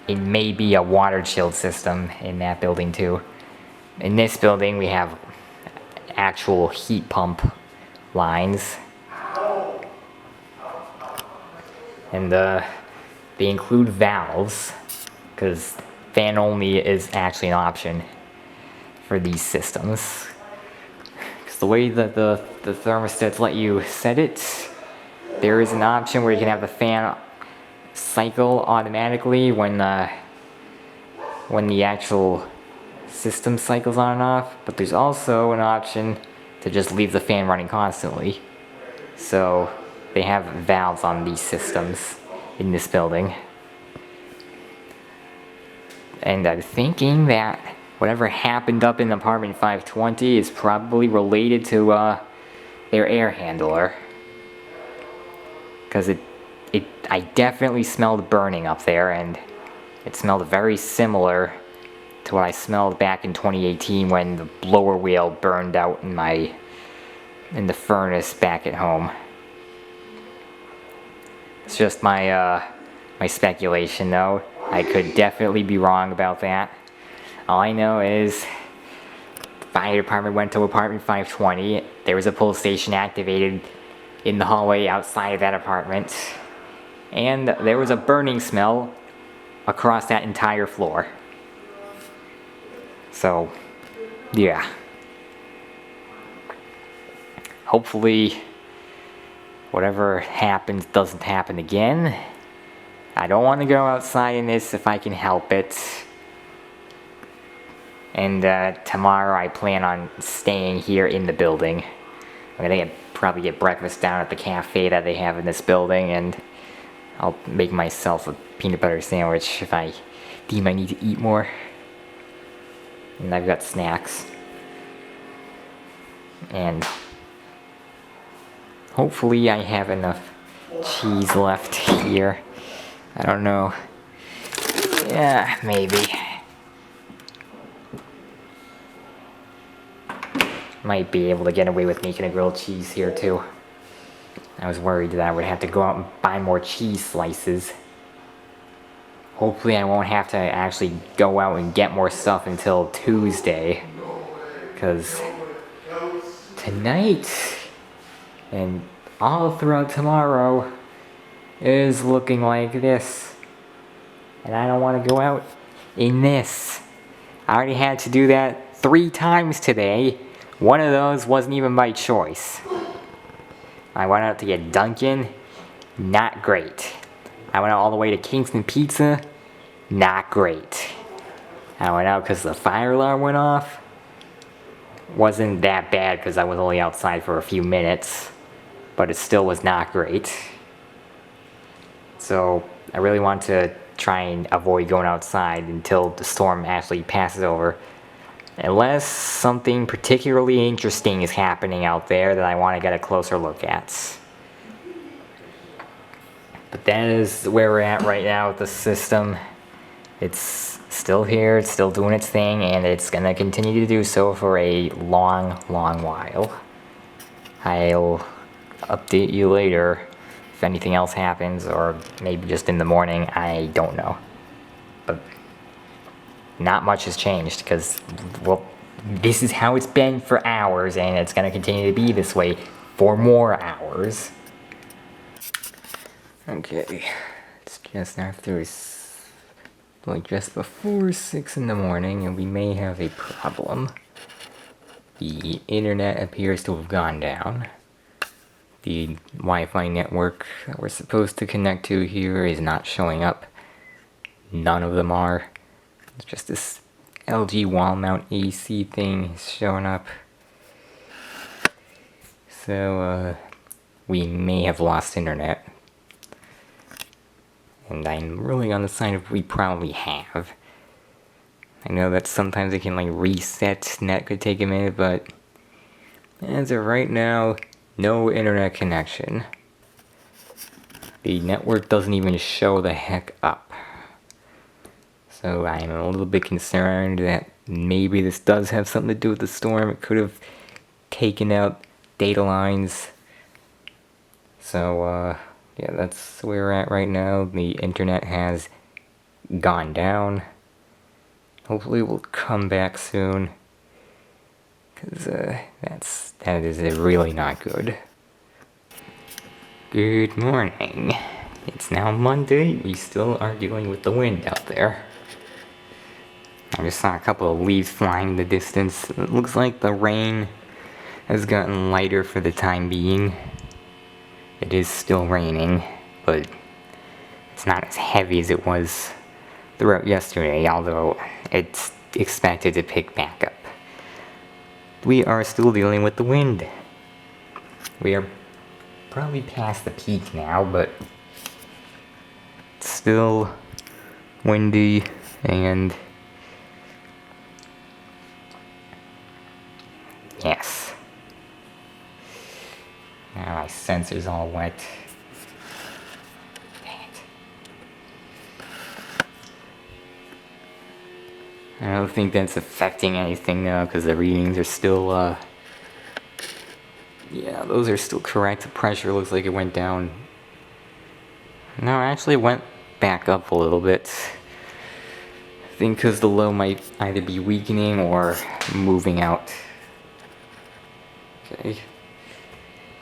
It may be a water chilled system in that building too. In this building, we have actual heat pump lines. And they include valves, because fan only is actually an option for these systems. Because the way that the thermostats let you set it, there is an option where you can have the fan cycle automatically when the actual system cycles on and off, but there's also an option to just leave the fan running constantly. So they have valves on these systems in this building. And I'm thinking that whatever happened up in apartment 520 is probably related to their air handler. Because I definitely smelled burning up there, and it smelled very similar to what I smelled back in 2018 when the blower wheel burned out in the furnace back at home. It's just my speculation, though. I could definitely be wrong about that. All I know is the fire department went to apartment 520. There was a pull station activated in the hallway outside of that apartment, and there was a burning smell across that entire floor. So, yeah. Hopefully, whatever happens doesn't happen again. I don't want to go outside in this if I can help it. And tomorrow I plan on staying here in the building. I'm gonna probably get breakfast down at the cafe that they have in this building, and I'll make myself a peanut butter sandwich if I deem I need to eat more. And I've got snacks. And hopefully I have enough cheese left here. I don't know. Yeah, maybe. Might be able to get away with making a grilled cheese here too. I was worried that I would have to go out and buy more cheese slices. Hopefully I won't have to actually go out and get more stuff until Tuesday. Because tonight and all throughout tomorrow is looking like this. And I don't want to go out in this. I already had to do that 3 times today. One of those wasn't even by choice. I went out to get Dunkin', not great. I went out all the way to Kingston Pizza, not great. I went out because the fire alarm went off. Wasn't that bad because I was only outside for a few minutes, but it still was not great. So I really want to try and avoid going outside until the storm actually passes over. Unless something particularly interesting is happening out there that I want to get a closer look at. But that is where we're at right now with the system. It's still here, it's still doing its thing, and it's going to continue to do so for a long, long while. I'll update you later if anything else happens, or maybe just in the morning, I don't know. But not much has changed, because, well, this is how it's been for hours, and it's going to continue to be this way for more hours. Okay, it's just after, like, just before 6 in the morning, and we may have a problem. The internet appears to have gone down. The Wi-Fi network that we're supposed to connect to here is not showing up. None of them are. It's just this LG wall mount AC thing is showing up. So, we may have lost internet. And I'm really on the side of we probably have. I know that sometimes it can like reset, net could take a minute, but as of right now, no internet connection. The network doesn't even show the heck up. So I'm a little bit concerned that maybe this does have something to do with the storm. It could have taken out data lines. So, yeah, that's where we're at right now. The internet has gone down. Hopefully it will come back soon. Because, that is really not good. Good morning. It's now Monday. We still are dealing with the wind out there. I just saw a couple of leaves flying in the distance. It looks like the rain has gotten lighter for the time being. It is still raining, but it's not as heavy as it was throughout yesterday, although it's expected to pick back up. We are still dealing with the wind. We are probably past the peak now, but it's still windy and yes. Now my sensor's all wet. Dang it. I don't think that's affecting anything though, because the readings are still, yeah, those are still correct. The pressure looks like it went down. No, actually it went back up a little bit. I think because the low might either be weakening or moving out. Okay.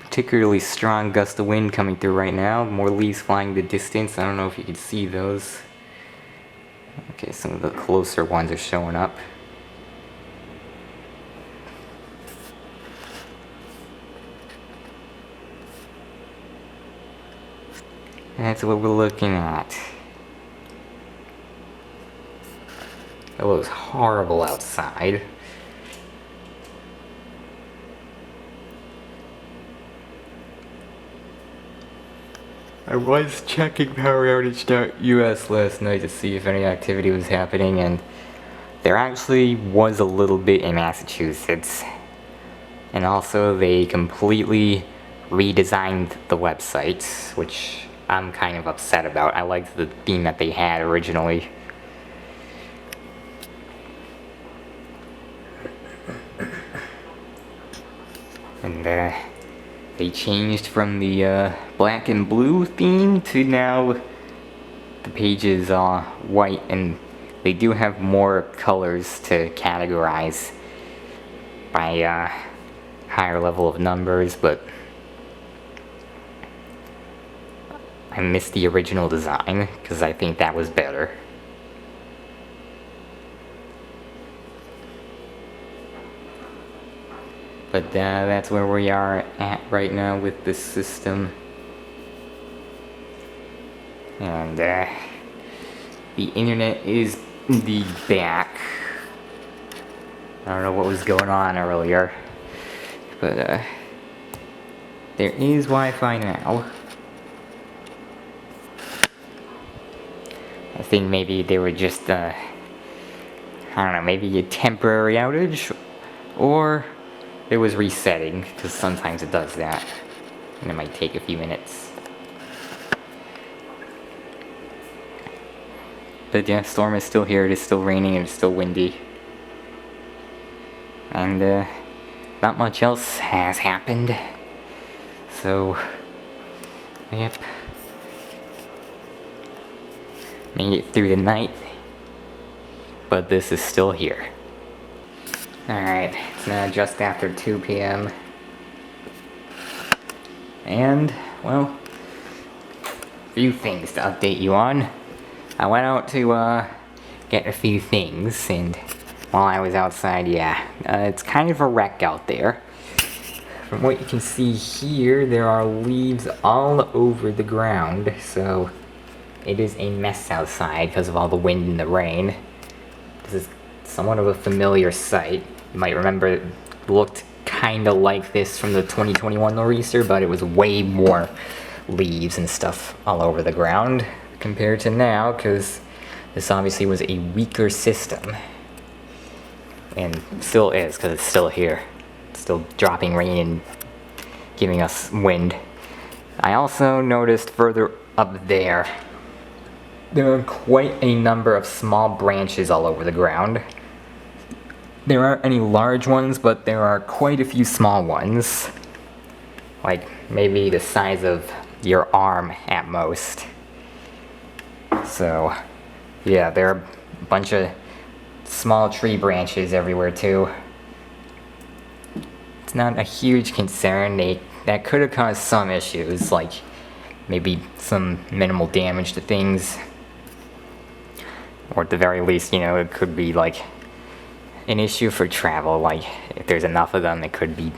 Particularly strong gust of wind coming through right now. More leaves flying the distance. I don't know if you can see those. Okay, some of the closer ones are showing up. That's what we're looking at. It was horrible outside. I was checking PowerOutage.us last night to see if any activity was happening, and there actually was a little bit in Massachusetts. And also they completely redesigned the website, which I'm kind of upset about. I liked the theme that they had originally. And they changed from the black and blue theme to now the pages are white, and they do have more colors to categorize by higher level of numbers, but I missed the original design because I think that was better. But that's where we are at right now with this system. And the internet is indeed back. I don't know what was going on earlier, but there is Wi-Fi now. I think maybe they were just, I don't know, maybe a temporary outage, or it was resetting, because sometimes it does that, and it might take a few minutes. But yeah, storm is still here, it is still raining, and it's still windy. And not much else has happened. So, yep. Made it through the night, but this is still here. Alright, it's now just after 2 p.m. And, well, a few things to update you on. I went out to get a few things, and while I was outside, yeah, it's kind of a wreck out there. From what you can see here, there are leaves all over the ground, so it is a mess outside because of all the wind and the rain. This is somewhat of a familiar sight. You might remember it looked kinda like this from the 2021 nor'easter, but it was way more leaves and stuff all over the ground compared to now, because this obviously was a weaker system. And still is, because it's still here. It's still dropping rain and giving us wind. I also noticed further up there, there are quite a number of small branches all over the ground. There aren't any large ones, but there are quite a few small ones. Like, maybe the size of your arm at most. So, yeah, there are a bunch of small tree branches everywhere too. It's not a huge concern. That could have caused some issues, like maybe some minimal damage to things. Or at the very least, you know, it could be like an issue for travel. Like if there's enough of them, it could be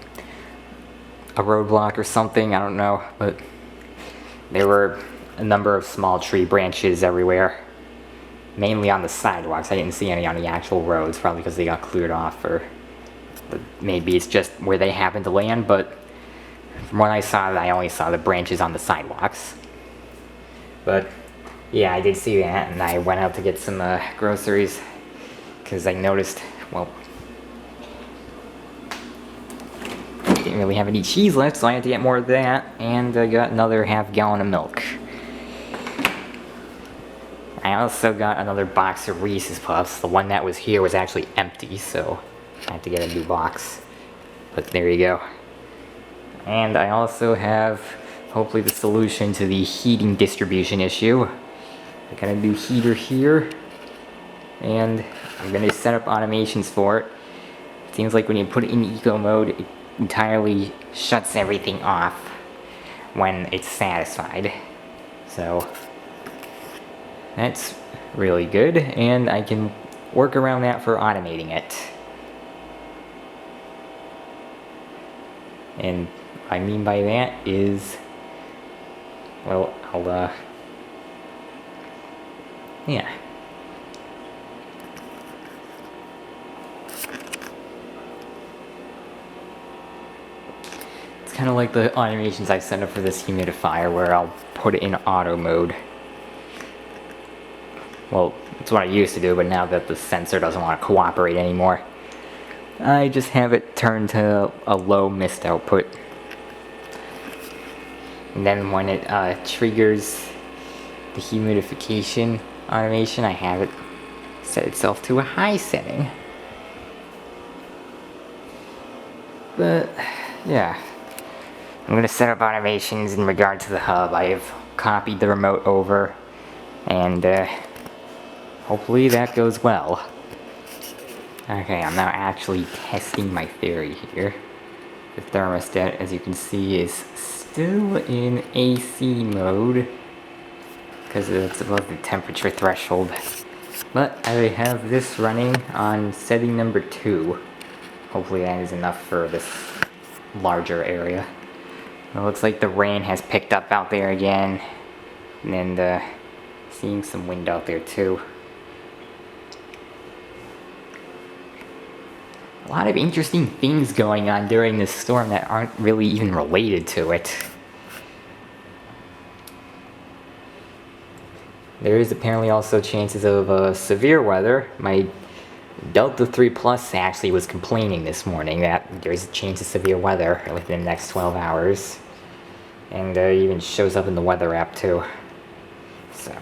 a roadblock or something, I don't know. But there were a number of small tree branches everywhere. Mainly on the sidewalks. I didn't see any on the actual roads, probably because they got cleared off, or maybe it's just where they happened to land, but from what I saw, I only saw the branches on the sidewalks. But yeah, I did see that, and I went out to get some groceries, because I noticed, well, I didn't really have any cheese left, so I had to get more of that, and I got another half-gallon of milk. I also got another box of Reese's Puffs. The one that was here was actually empty, so I had to get a new box. But there you go. And I also have, hopefully, the solution to the heating distribution issue. I got a new heater here, and I'm going to set up automations for it. It seems like when you put it in eco mode, it entirely shuts everything off when it's satisfied. So that's really good, and I can work around that for automating it. And what I mean by that is, well, yeah. It's kind of like the automations I set up for this humidifier, where I'll put it in auto mode. Well, it's what I used to do, but now that the sensor doesn't want to cooperate anymore, I just have it turned to a low mist output. And then when it triggers the humidification automation, I have it set itself to a high setting. But yeah, I'm going to set up automations in regard to the hub. I have copied the remote over, and hopefully that goes well. Okay, I'm now actually testing my theory here. The thermostat, as you can see, is still in AC mode, because it's above the temperature threshold. But I have this running on setting number 2. Hopefully that is enough for this larger area. It looks like the rain has picked up out there again, and seeing some wind out there too. A lot of interesting things going on during this storm that aren't really even related to it. There is apparently also chances of severe weather. My Delta 3 Plus actually was complaining this morning that there's a chance of severe weather within the next 12 hours. And it even shows up in the weather app too. So,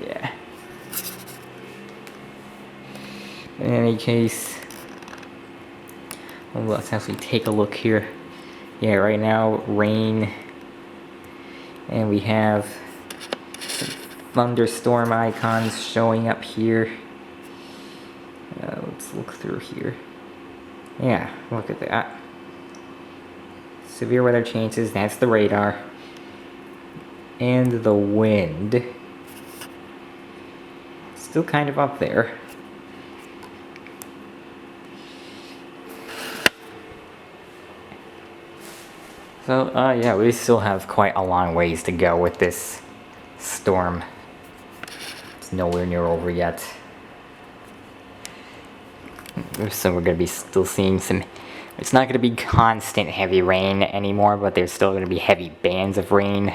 yeah. In any case, well, let's actually take a look here. Yeah, right now, rain, and we have some thunderstorm icons showing up here. Let's look through here. Yeah, look at that. Severe weather chances, that's the radar. And the wind. Still kind of up there. So, yeah, we still have quite a long ways to go with this storm. It's nowhere near over yet. So we're going to be still seeing some... It's not going to be constant heavy rain anymore, but there's still going to be heavy bands of rain.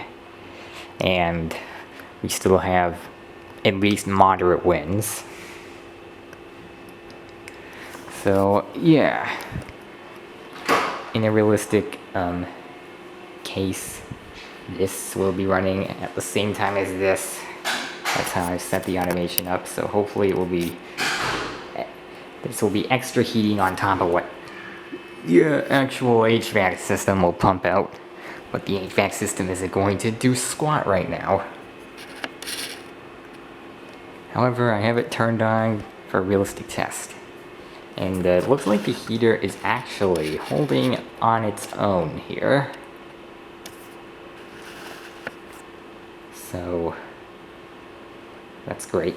And we still have at least moderate winds. So, yeah. In a realistic case, this will be running at the same time as this. That's how I set the automation up, so hopefully it will be... This will be extra heating on top of what the actual HVAC system will pump out. But the HVAC system isn't going to do squat right now. However, I have it turned on for a realistic test. And it looks like the heater is actually holding on its own here. So that's great.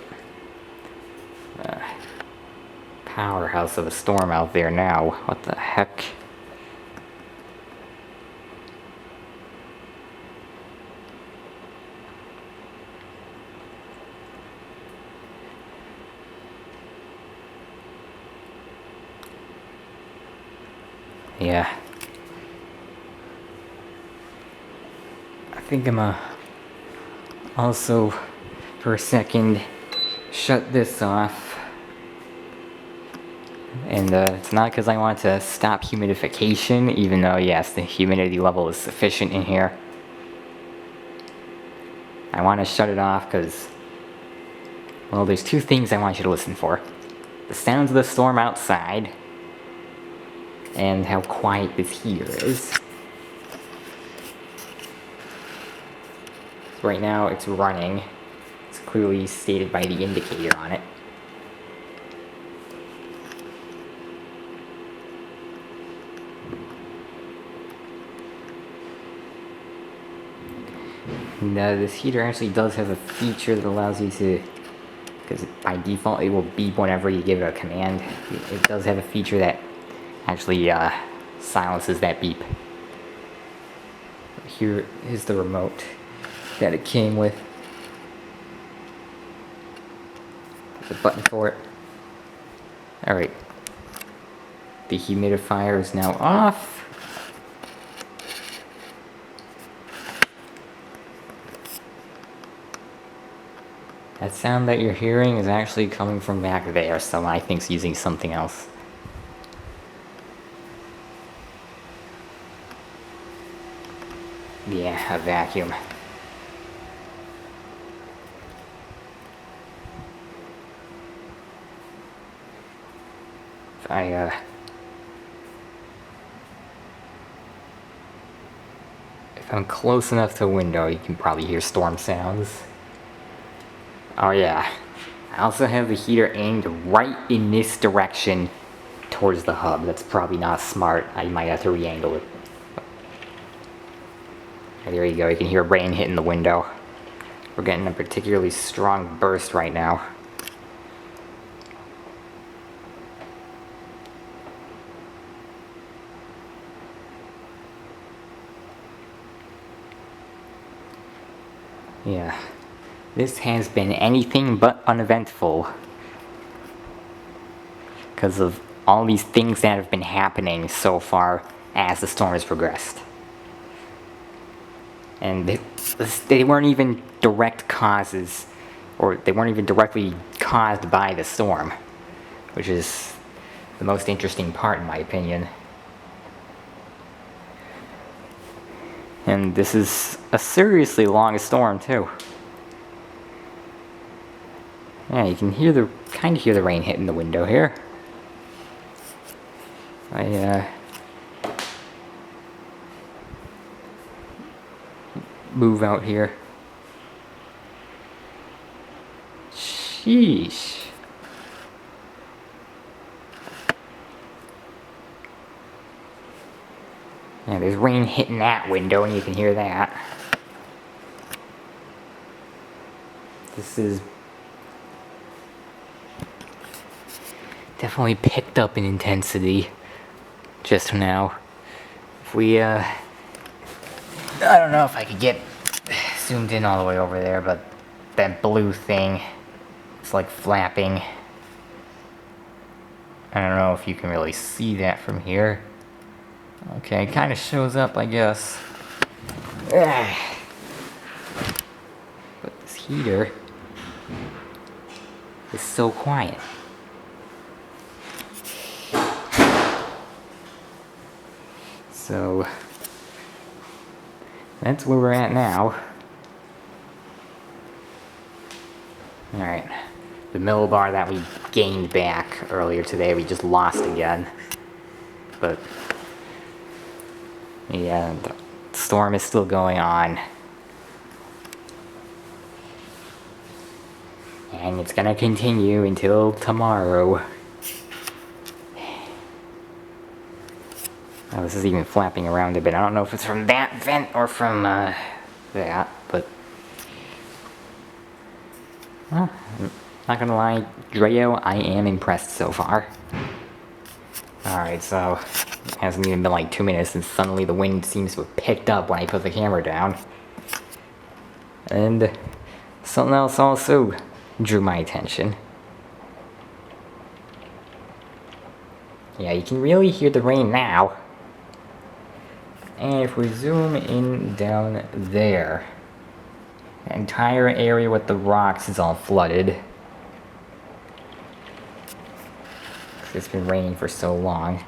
Powerhouse of a storm out there now. What the heck? Yeah. I think I'm also, for a second, shut this off. And it's not because I want to stop humidification, even though, yes, the humidity level is sufficient in here. I want to shut it off because, well, there's two things I want you to listen for. The sounds of the storm outside, and how quiet this heater is. Right now, it's running. It's clearly stated by the indicator on it. And this heater actually does have a feature that allows you to, because by default it will beep whenever you give it a command. It does have a feature that actually silences that beep. Here is the remote that it came with. There's a button for it. Alright. The humidifier is now off. That sound that you're hearing is actually coming from back there, so I think it's using something else. Yeah, a vacuum. If I'm close enough to a window, you can probably hear storm sounds. Oh yeah. I also have the heater aimed right in this direction towards the hub. That's probably not smart. I might have to re-angle it. There you go. You can hear rain hitting the window. We're getting a particularly strong burst right now. Yeah. This has been anything but uneventful because of all these things that have been happening so far as the storm has progressed. And they weren't even direct causes, or they weren't even directly caused by the storm, which is the most interesting part in my opinion. And this is a seriously long storm too. Yeah, you can hear kind of hear the rain hitting the window here. I move out here. Sheesh. Yeah, there's rain hitting that window and you can hear that. This is definitely picked up in intensity just now. If we, I don't know if I could get zoomed in all the way over there, but that blue thing, it's like flapping. I don't know if you can really see that from here. Okay, it kind of shows up, I guess. But this heater is so quiet. So that's where we're at now. Alright. The millibar that we gained back earlier today, we just lost again. But yeah, the storm is still going on. And it's gonna continue until tomorrow. Oh, this is even flapping around a bit. I don't know if it's from that vent or from that, but Not gonna lie, Dreo, I am impressed so far. Alright, so it hasn't even been like 2 minutes and suddenly the wind seems to have picked up when I put the camera down. And something else also drew my attention. Yeah, you can really hear the rain now. And if we zoom in down there, the entire area with the rocks is all flooded. It's been raining for so long.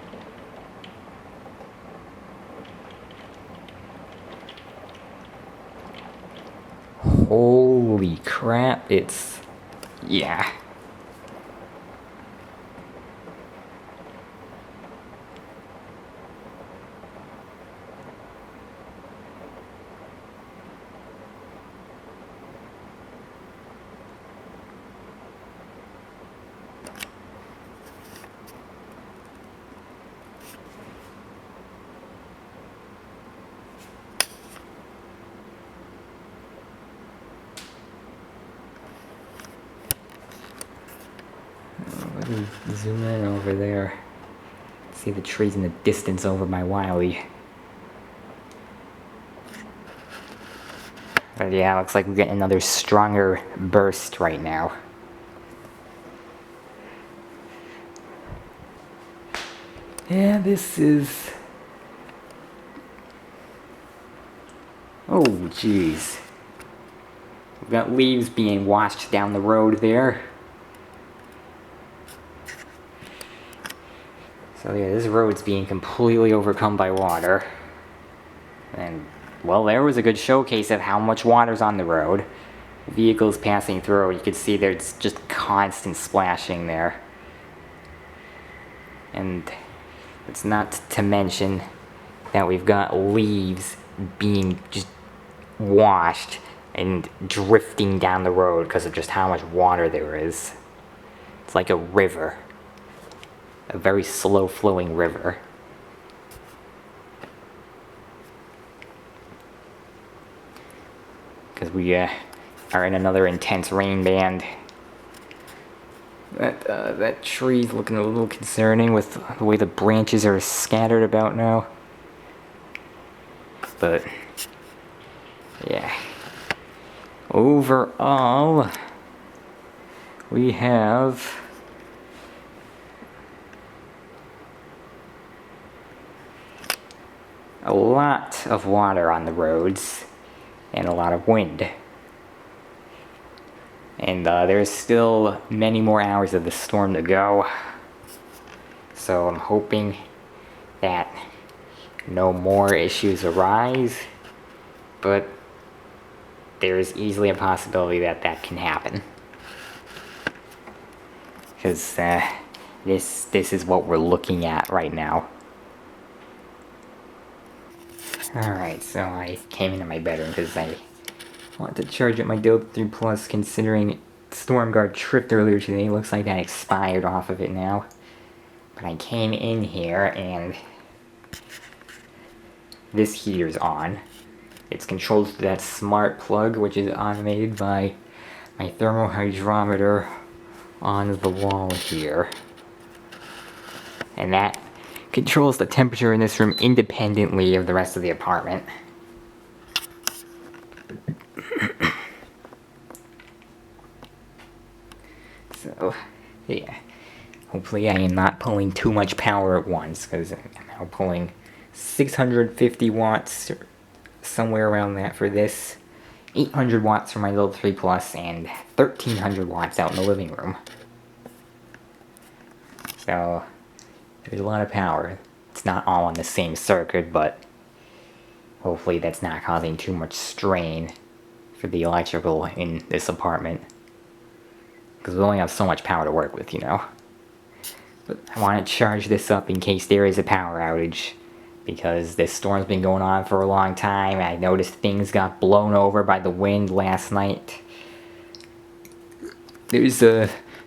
Holy crap, yeah. Let me zoom in over there. See the trees in the distance over my Wiley. But yeah, looks like we're getting another stronger burst right now. Yeah, this is... Oh, jeez. We've got leaves being washed down the road there. So yeah, this road's being completely overcome by water. And, well, there was a good showcase of how much water's on the road. Vehicles passing through, you can see there's just constant splashing there. And it's not to mention that we've got leaves being just washed and drifting down the road because of just how much water there is. It's like a river. A very slow-flowing river. Because we are in another intense rain band. That tree's looking a little concerning with the way the branches are scattered about now. But, yeah. Overall, we have... a lot of water on the roads and a lot of wind. And there's still many more hours of the storm to go. So I'm hoping that no more issues arise, but there is easily a possibility that that can happen. Because this is what we're looking at right now. Alright, so I came into my bedroom because I wanted to charge up my Dope 3 Plus, considering Stormguard tripped earlier today. Looks like that expired off of it now. But I came in here and this heater's on. It's controlled through that smart plug, which is automated by my thermal hydrometer on the wall here. And that controls the temperature in this room independently of the rest of the apartment. So, yeah. Hopefully I am not pulling too much power at once, because I'm now pulling 650 watts, or somewhere around that for this, 800 watts for my Level 3 Plus, and 1300 watts out in the living room. So, there's a lot of power. It's not all on the same circuit, but hopefully that's not causing too much strain for the electrical in this apartment. Because we only have so much power to work with, you know. But I want to charge this up in case there is a power outage. Because this storm's been going on for a long time. I noticed things got blown over by the wind last night. There's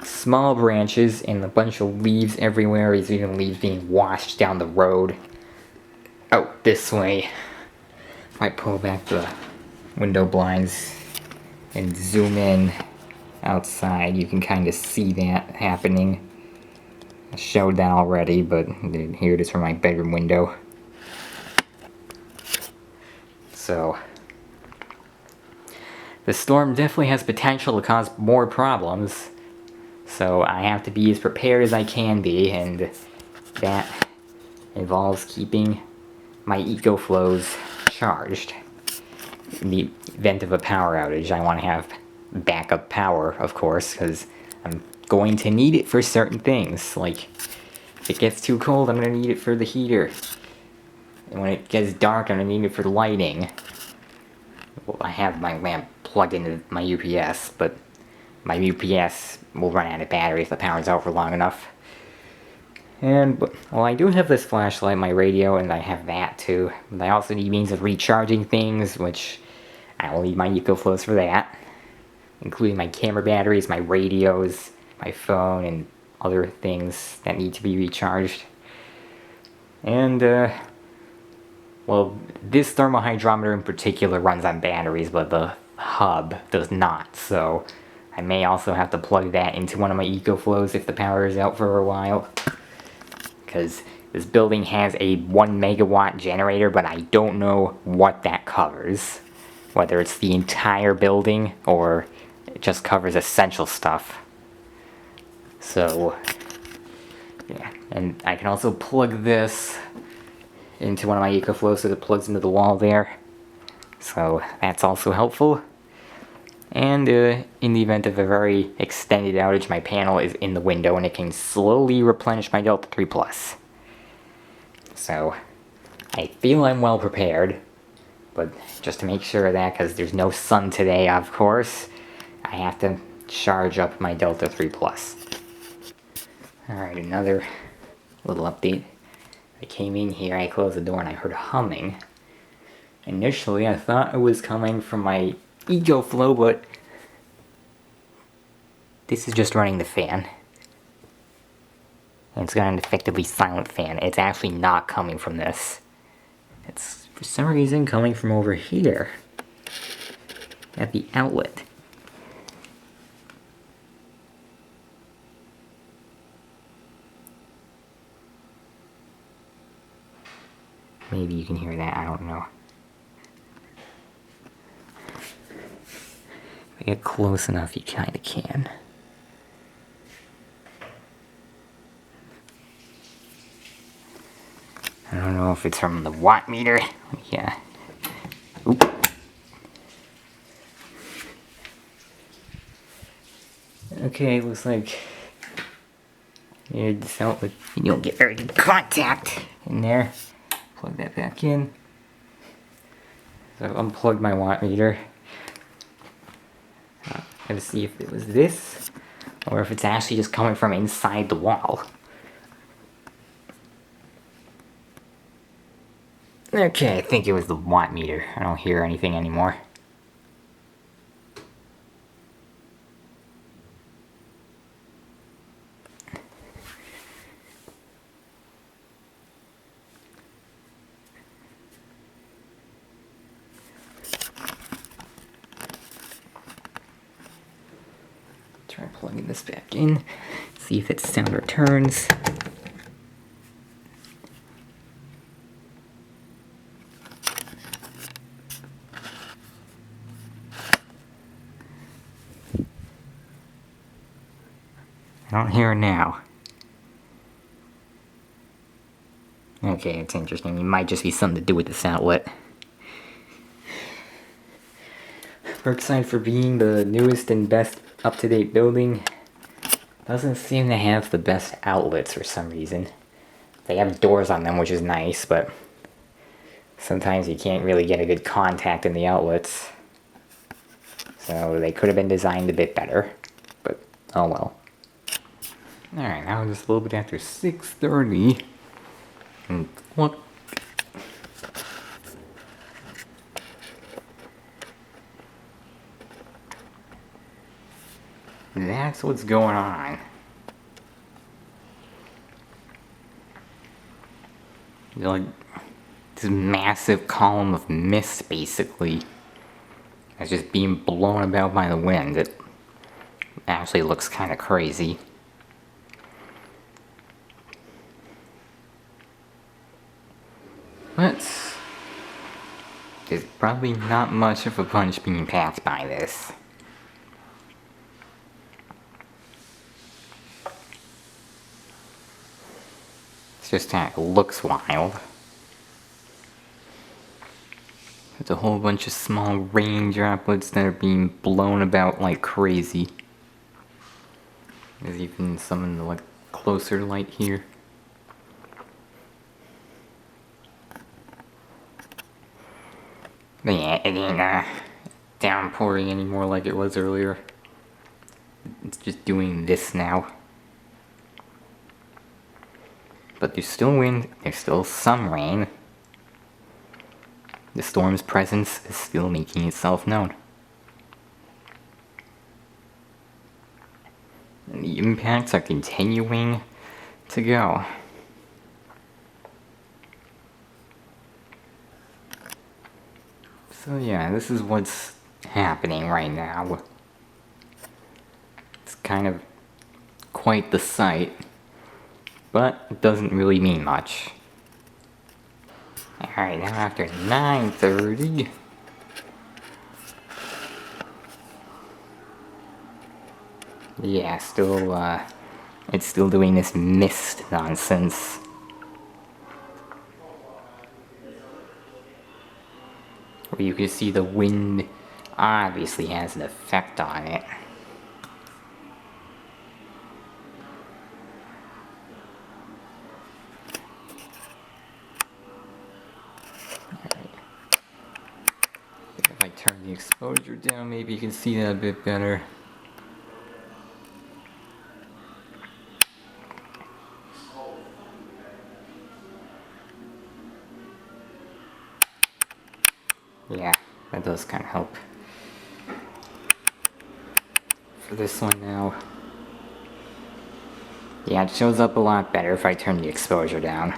small branches and a bunch of leaves everywhere. There's even leaves being washed down the road. Oh, this way. Might pull back the window blinds and zoom in outside. You can kind of see that happening. I showed that already, but here it is from my bedroom window. So, the storm definitely has potential to cause more problems. So I have to be as prepared as I can be, and that involves keeping my eco-flows charged. In the event of a power outage, I want to have backup power, of course, because I'm going to need it for certain things. Like, if it gets too cold, I'm going to need it for the heater. And when it gets dark, I'm going to need it for lighting. Well, I have my lamp plugged into my UPS, but my UPS will run out of battery if the power's out for long enough. And, well, I do have this flashlight, my radio, and I have that too. But I also need means of recharging things, which I will need my EcoFlows for that. Including my camera batteries, my radios, my phone, and other things that need to be recharged. And, well, this thermal hydrometer in particular runs on batteries, but the hub does not, so I may also have to plug that into one of my EcoFlows if the power is out for a while. Because this building has a 1 megawatt generator, but I don't know what that covers. Whether it's the entire building, or it just covers essential stuff. So, yeah, and I can also plug this into one of my EcoFlows so that it plugs into the wall there. So that's also helpful. And in the event of a very extended outage, my panel is in the window and it can slowly replenish my Delta 3 Plus. So I feel I'm well prepared, but just to make sure of that, because there's no sun today, of course, I have to charge up my Delta 3 Plus. Alright, another little update. I came in here, I closed the door, and I heard humming. Initially, I thought it was coming from my EcoFlow, but this is just running the fan. And it's got an effectively silent fan. It's actually not coming from this. It's, for some reason, coming from over here at the outlet. Maybe you can hear that, I don't know. If I get close enough, you kinda can. I don't know if it's from the watt meter. Yeah. Oop. Okay, looks like you don't get very good contact in there. Plug that back in. So I've unplugged my watt meter. Gotta see if it was this, or if it's actually just coming from inside the wall. Okay, I think it was the watt meter. I don't hear anything anymore. Try plugging this back in, see if its sound returns. I don't hear it now. Okay, it's interesting. It might just be something to do with this outlet. Berkside, for being the newest and best up-to-date building, doesn't seem to have the best outlets for some reason. They have doors on them, which is nice, but sometimes you can't really get a good contact in the outlets. So they could have been designed a bit better, but oh well. Alright, now just a little bit after 6:30. And look. That's what's going on. Like, this massive column of mist, basically, that's just being blown about by the wind. It actually looks kind of crazy. But there's probably not much of a punch being packed by this. It's just kind of looks wild. There's a whole bunch of small rain droplets that are being blown about like crazy. There's even some in the like closer light here. But yeah, it ain't downpouring anymore like it was earlier. It's just doing this now. But there's still wind, there's still some rain. The storm's presence is still making itself known. And the impacts are continuing to go. So yeah, this is what's happening right now. It's kind of quite the sight, but it doesn't really mean much. Alright, now after 9:30... Yeah, still, it's still doing this mist nonsense. Where you can see the wind obviously has an effect on it. If I turn the exposure down, maybe you can see that a bit better. Yeah, that does kind of help. For this one now. Yeah, it shows up a lot better if I turn the exposure down.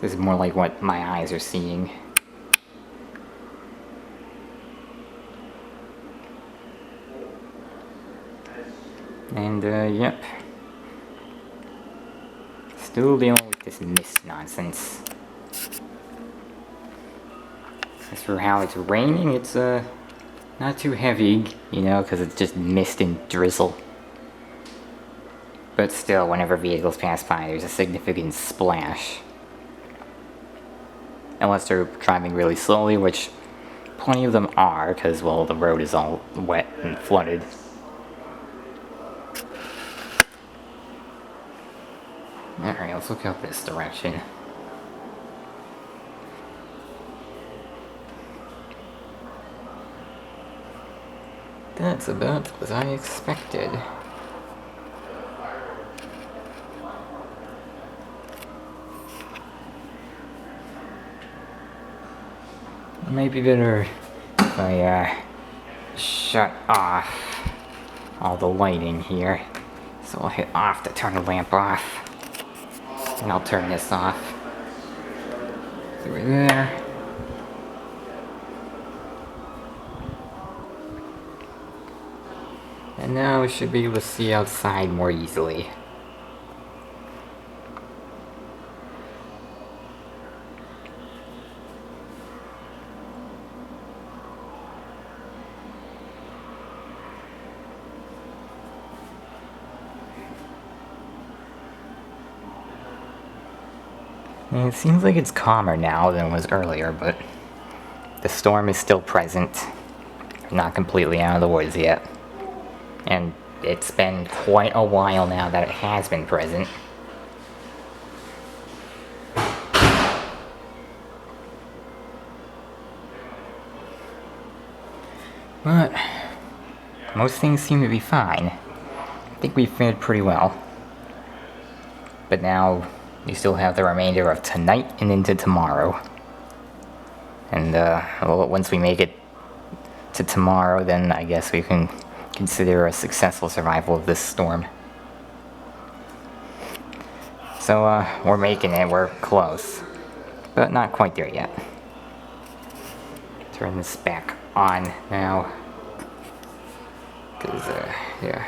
This is more like what my eyes are seeing. And, yep. Still dealing with this mist nonsense. As for how it's raining, it's, not too heavy, you know, because it's just mist and drizzle. But still, whenever vehicles pass by, there's a significant splash. Unless they're driving really slowly, which plenty of them are, because, well, the road is all wet and flooded. Alright, let's look out this direction. That's about as I expected. Maybe better if I shut off all the lighting here. So I'll hit off to turn the lamp off. And I'll turn this off. Through there. And now we should be able to see outside more easily. And it seems like it's calmer now than it was earlier, but the storm is still present. Not completely out of the woods yet. And it's been quite a while now that it has been present. But most things seem to be fine. I think we've fared pretty well. But now we still have the remainder of tonight and into tomorrow. And well, once we make it to tomorrow, then I guess we can consider a successful survival of this storm. So we're making it, we're close. But not quite there yet. Turn this back on now. Cause, yeah.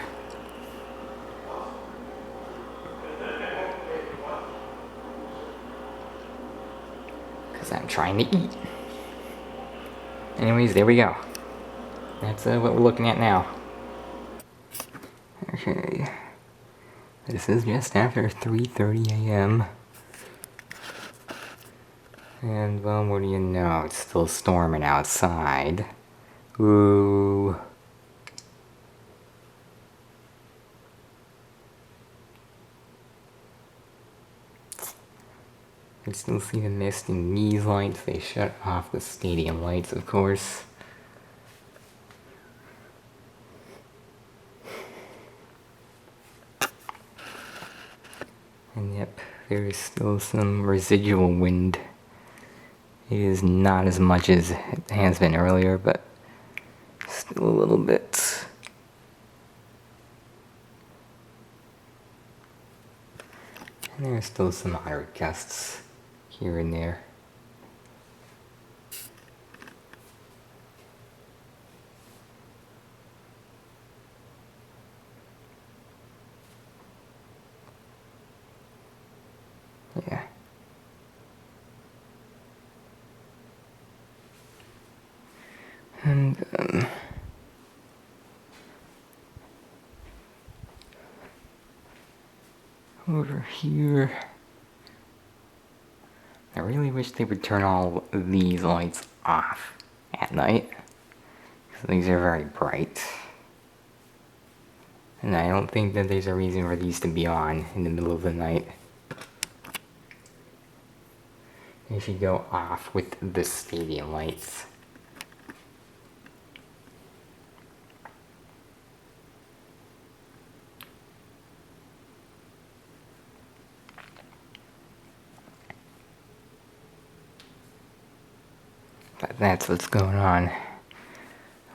Cause I'm trying to eat. Anyways, there we go. That's what we're looking at now. Okay. This is just after 3:30 a.m. And, well, what do you know? It's still storming outside. Ooh. I still see the mist in these lights. They shut off the stadium lights, of course. And yep, there is still some residual wind. It is not as much as it has been earlier, but still a little bit. And there are still some moderate gusts here and there. Yeah. And over here, I really wish they would turn all these lights off at night, because these are very bright. And I don't think that there's a reason for these to be on in the middle of the night. They should go off with the stadium lights. But that's what's going on.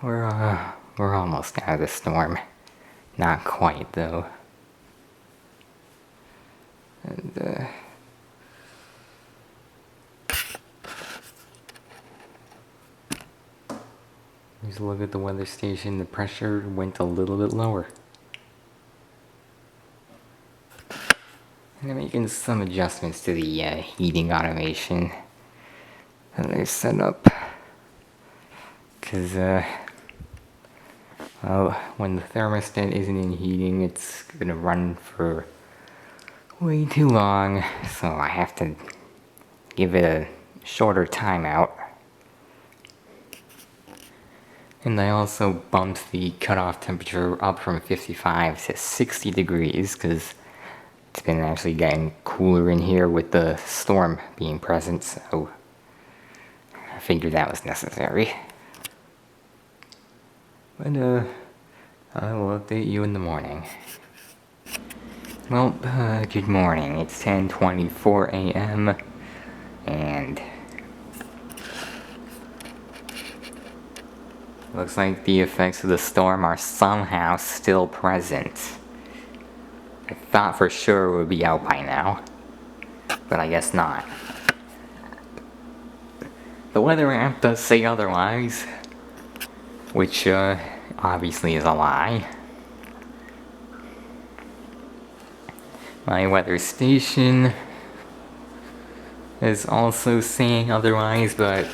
We're almost out of the storm. Not quite, though. And, just look at the weather station. The pressure went a little bit lower. And they're making some adjustments to the heating automation that they set up. Because, well, when the thermostat isn't in heating, it's gonna run for way too long, so I have to give it a shorter timeout. And I also bumped the cutoff temperature up from 55 to 60 degrees, because it's been actually getting cooler in here with the storm being present, so I figured that was necessary. But, I will update you in the morning. Well, good morning. It's 10:24 a.m. and looks like the effects of the storm are somehow still present. I thought for sure it would be out by now, but I guess not. The weather app does say otherwise, which obviously is a lie. My weather station is also saying otherwise, but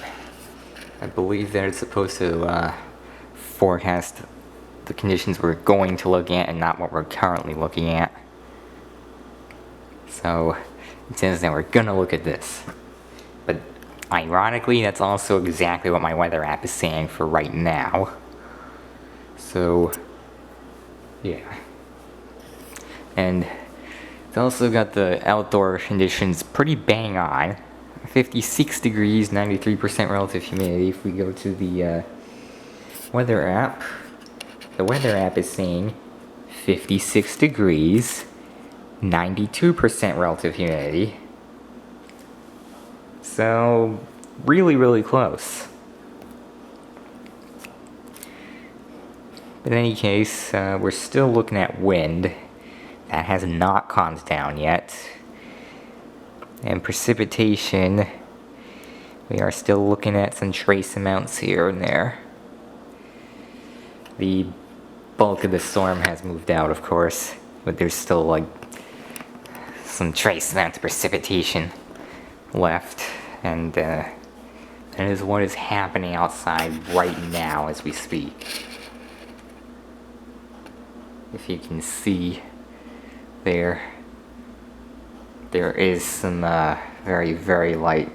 I believe that it's supposed to forecast the conditions we're going to look at and not what we're currently looking at. So it says that we're gonna look at this. But ironically, that's also exactly what my weather app is saying for right now. So, yeah. And it's also got the outdoor conditions pretty bang on. 56 degrees, 93% relative humidity. If we go to the weather app, the weather app is saying 56 degrees, 92% relative humidity. So, really, really close. But in any case, we're still looking at wind. That has not calmed down yet. And precipitation, we are still looking at some trace amounts here and there. The bulk of the storm has moved out, of course, but there's still like some trace amounts of precipitation left, and that is what is happening outside right now as we speak. If you can see there is some very, very light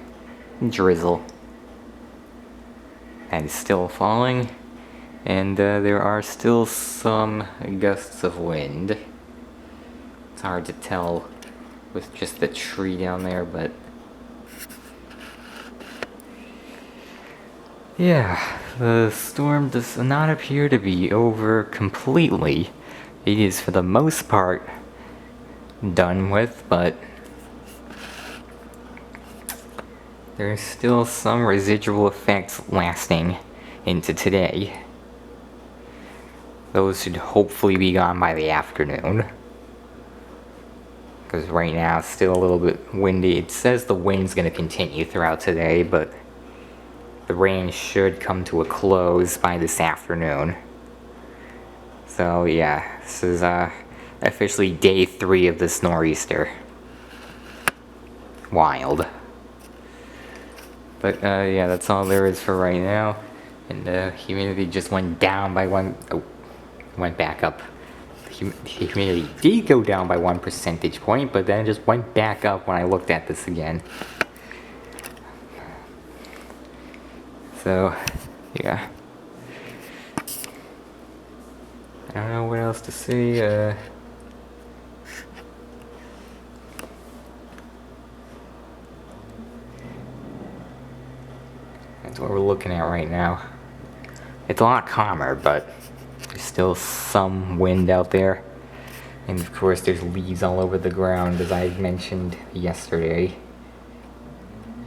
drizzle and still falling, and there are still some gusts of wind. It's hard to tell with just the tree down there, but yeah, the storm does not appear to be over completely. It is for the most part done with, but there's still some residual effects lasting into today. Those should hopefully be gone by the afternoon, because right now it's still a little bit windy. It says the wind's going to continue throughout today, but the rain should come to a close by this afternoon. So yeah, this is officially day 3 of this nor'easter. Wild. But yeah, that's all there is for right now. And humidity just went down by went back up. Humidity did go down by 1 percentage point, but then it just went back up when I looked at this again. So, yeah. I don't know what else to say. That's what we're looking at right now. It's a lot calmer, but there's still some wind out there. And of course there's leaves all over the ground, as I mentioned yesterday.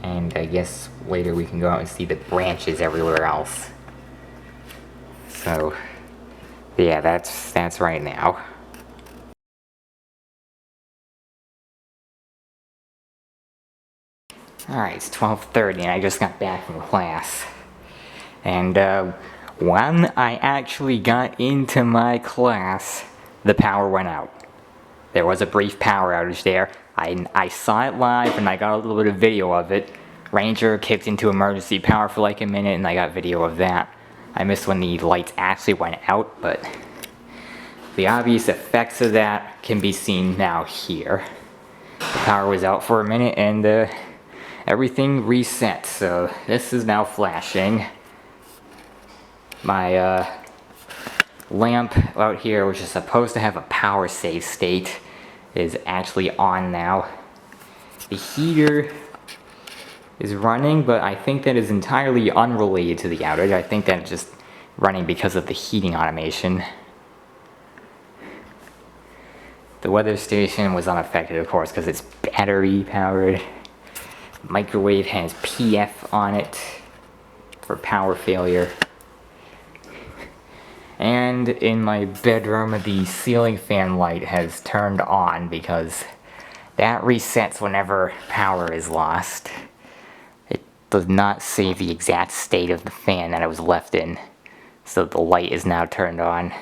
And I guess later we can go out and see the branches everywhere else. So, yeah, that's right now. Alright, it's 12:30 and I just got back from class. And when I actually got into my class, the power went out. There was a brief power outage there. I saw it live and I got a little bit of video of it. Ranger kicked into emergency power for like a minute and I got video of that. I missed when the lights actually went out, but the obvious effects of that can be seen now here. The power was out for a minute and everything reset, so this is now flashing. My lamp out here, which is supposed to have a power save state, is actually on now. The heater is running, but I think that is entirely unrelated to the outage. I think that it's just running because of the heating automation. The weather station was unaffected, of course, because it's battery powered. Microwave has PF on it for power failure. And in my bedroom, the ceiling fan light has turned on because that resets whenever power is lost. It does not say the exact state of the fan that it was left in, so the light is now turned on.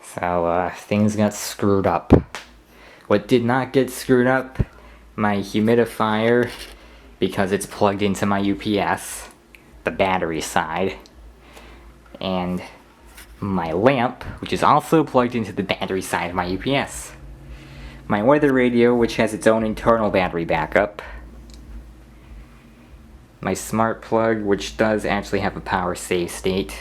So things got screwed up. What did not get screwed up? My humidifier, because it's plugged into my UPS, the battery side, and my lamp, which is also plugged into the battery side of my UPS. My weather radio, which has its own internal battery backup. My smart plug, which does actually have a power save state.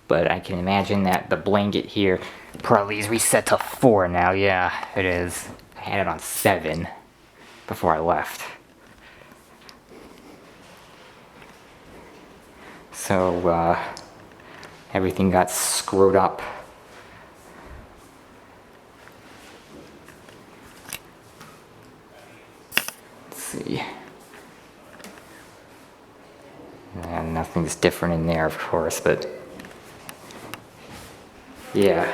But I can imagine that the blanket here probably is reset to 4 now. Yeah, it is. I had it on 7 before I left. So, everything got screwed up. Let's see. And nothing's different in there, of course, but yeah,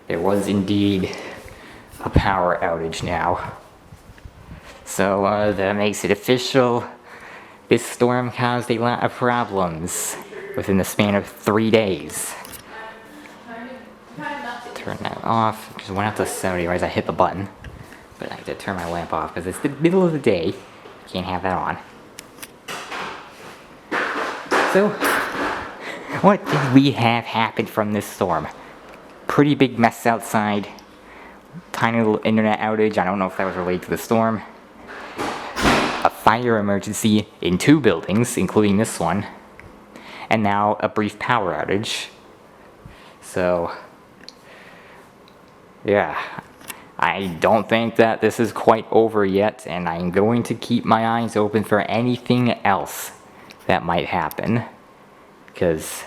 there was indeed a power outage now. So that makes it official. This storm caused a lot of problems within the span of 3 days. Turn that off. Just went up to 70 right as I hit the button. But I have to turn my lamp off because it's the middle of the day. Can't have that on. So, what did we have happen from this storm? Pretty big mess outside. Tiny little internet outage. I don't know if that was related to the storm. A fire emergency in 2 buildings, including this one. And now a brief power outage. So, yeah. I don't think that this is quite over yet, and I'm going to keep my eyes open for anything else that might happen. Because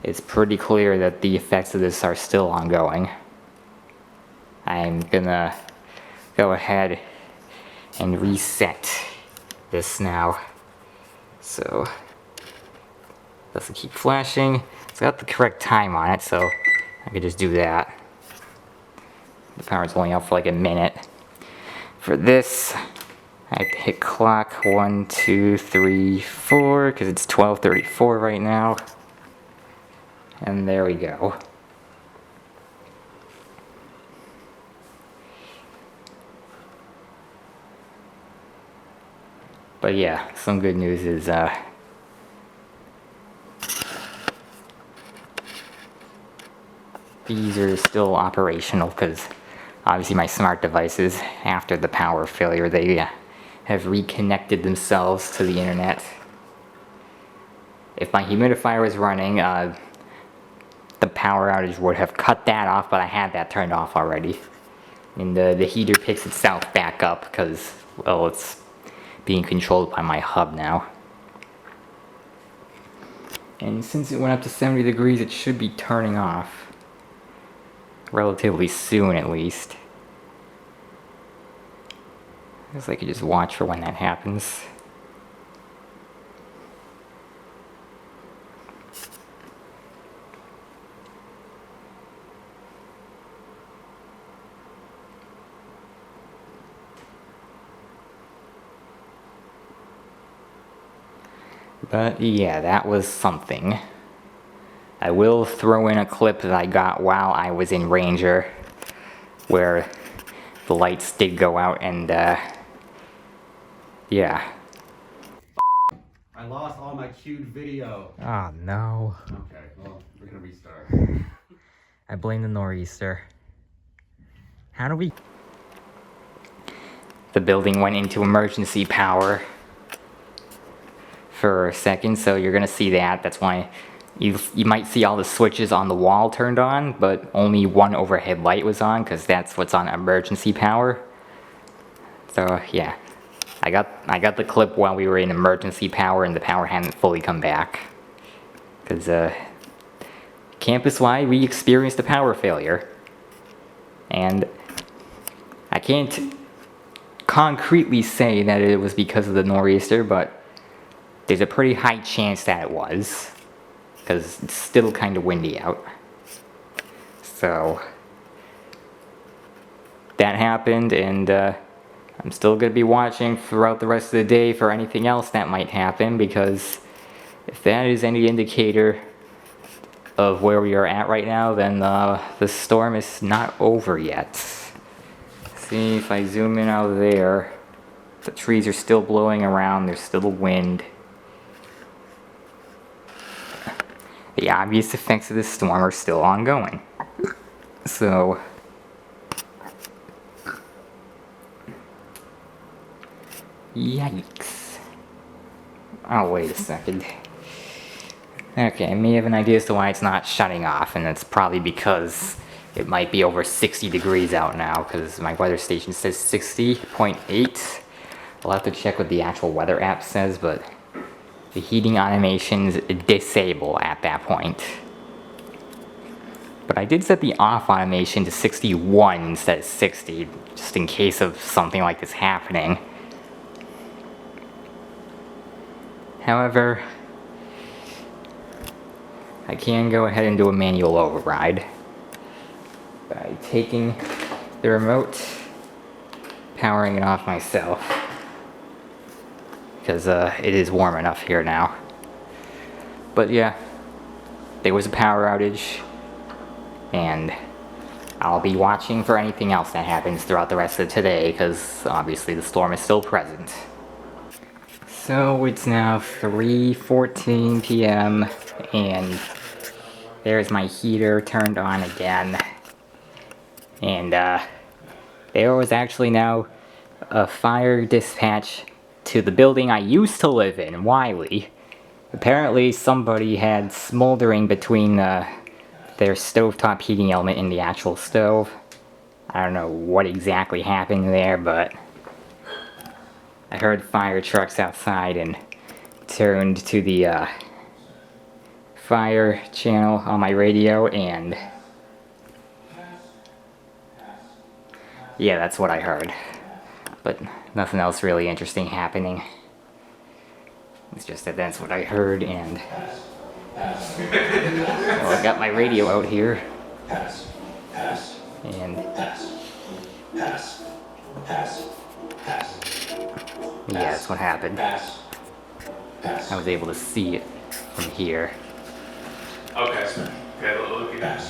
it's pretty clear that the effects of this are still ongoing. I'm gonna go ahead and reset this now. So, doesn't keep flashing. It's got the correct time on it, so I could just do that. The power's only out for like a minute. For this, I have to hit clock 1, 2, 3, 4, because it's 12:34 right now. And there we go. But yeah, some good news is these are still operational because obviously my smart devices, after the power failure, they have reconnected themselves to the internet. If my humidifier was running, the power outage would have cut that off, but I had that turned off already. And the heater picks itself back up because, well, it's being controlled by my hub now. And since it went up to 70 degrees, it should be turning off. Relatively soon, at least. I guess I could just watch for when that happens. But yeah, that was something. I will throw in a clip that I got while I was in Ranger, where the lights did go out and, yeah. I lost all my queued video. Oh no. Okay, well, we're gonna restart. I blame the nor'easter. How do we... The building went into emergency power for a second, so you're gonna see that. That's why you might see all the switches on the wall turned on, but only one overhead light was on, because that's what's on emergency power. So yeah, I got the clip while we were in emergency power and the power hadn't fully come back. Because campus-wide, we experienced a power failure. And I can't concretely say that it was because of the nor'easter, but there's a pretty high chance that it was, because it's still kind of windy out. So that happened, and I'm still going to be watching throughout the rest of the day for anything else that might happen, because if that is any indicator of where we are at right now, then the storm is not over yet. See, if I zoom in out there, the trees are still blowing around, there's still wind. The obvious effects of this storm are still ongoing. So, yikes. Oh, wait a second. Okay, I may have an idea as to why it's not shutting off, and it's probably because it might be over 60 degrees out now, because my weather station says 60.8. I'll have to check what the actual weather app says, but the heating automations disable at that point. But I did set the off automation to 61 instead of 60, just in case of something like this happening. However, I can go ahead and do a manual override by taking the remote, powering it off myself. because it is warm enough here now. But yeah, there was a power outage, and I'll be watching for anything else that happens throughout the rest of today, because obviously the storm is still present. So it's now 3:14 p.m. and there's my heater turned on again. And there was actually now a fire dispatch to the building I used to live in, Wiley. Apparently somebody had smoldering between their stovetop heating element and the actual stove. I don't know what exactly happened there, but I heard fire trucks outside and turned to the fire channel on my radio, and yeah, that's what I heard. But nothing else really interesting happening. It's just that that's what I heard, and well, I got my radio out here, and yeah, that's what happened. I was able to see it from here. Okay. Okay, look at that.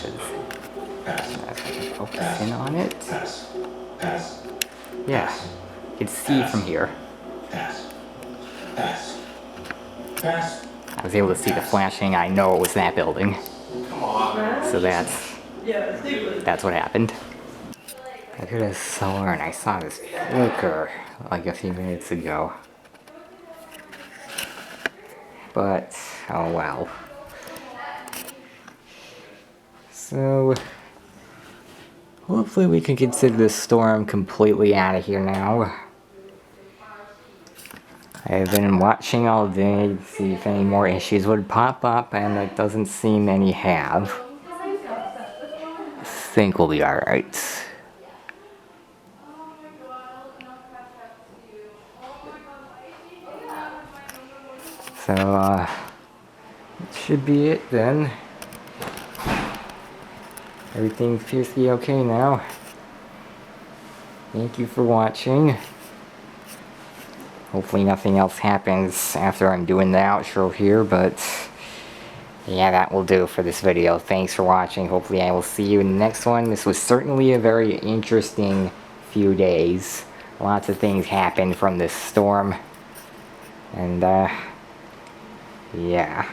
Focus in on it. Yeah, you can see from here. I was able to see the flashing. I know it was that building. So that's what happened. I could have sworn I saw this flicker like a few minutes ago. But, oh well. So, hopefully we can consider this storm completely out of here now. I've been watching all day to see if any more issues would pop up, and it doesn't seem any have. I think we'll be alright. So, that should be it then. Everything appears to be okay now. Thank you for watching. Hopefully nothing else happens after I'm doing the outro here, but yeah, that will do for this video. Thanks for watching. Hopefully I will see you in the next one. This was certainly a very interesting few days. Lots of things happened from this storm. And yeah,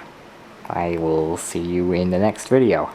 I will see you in the next video.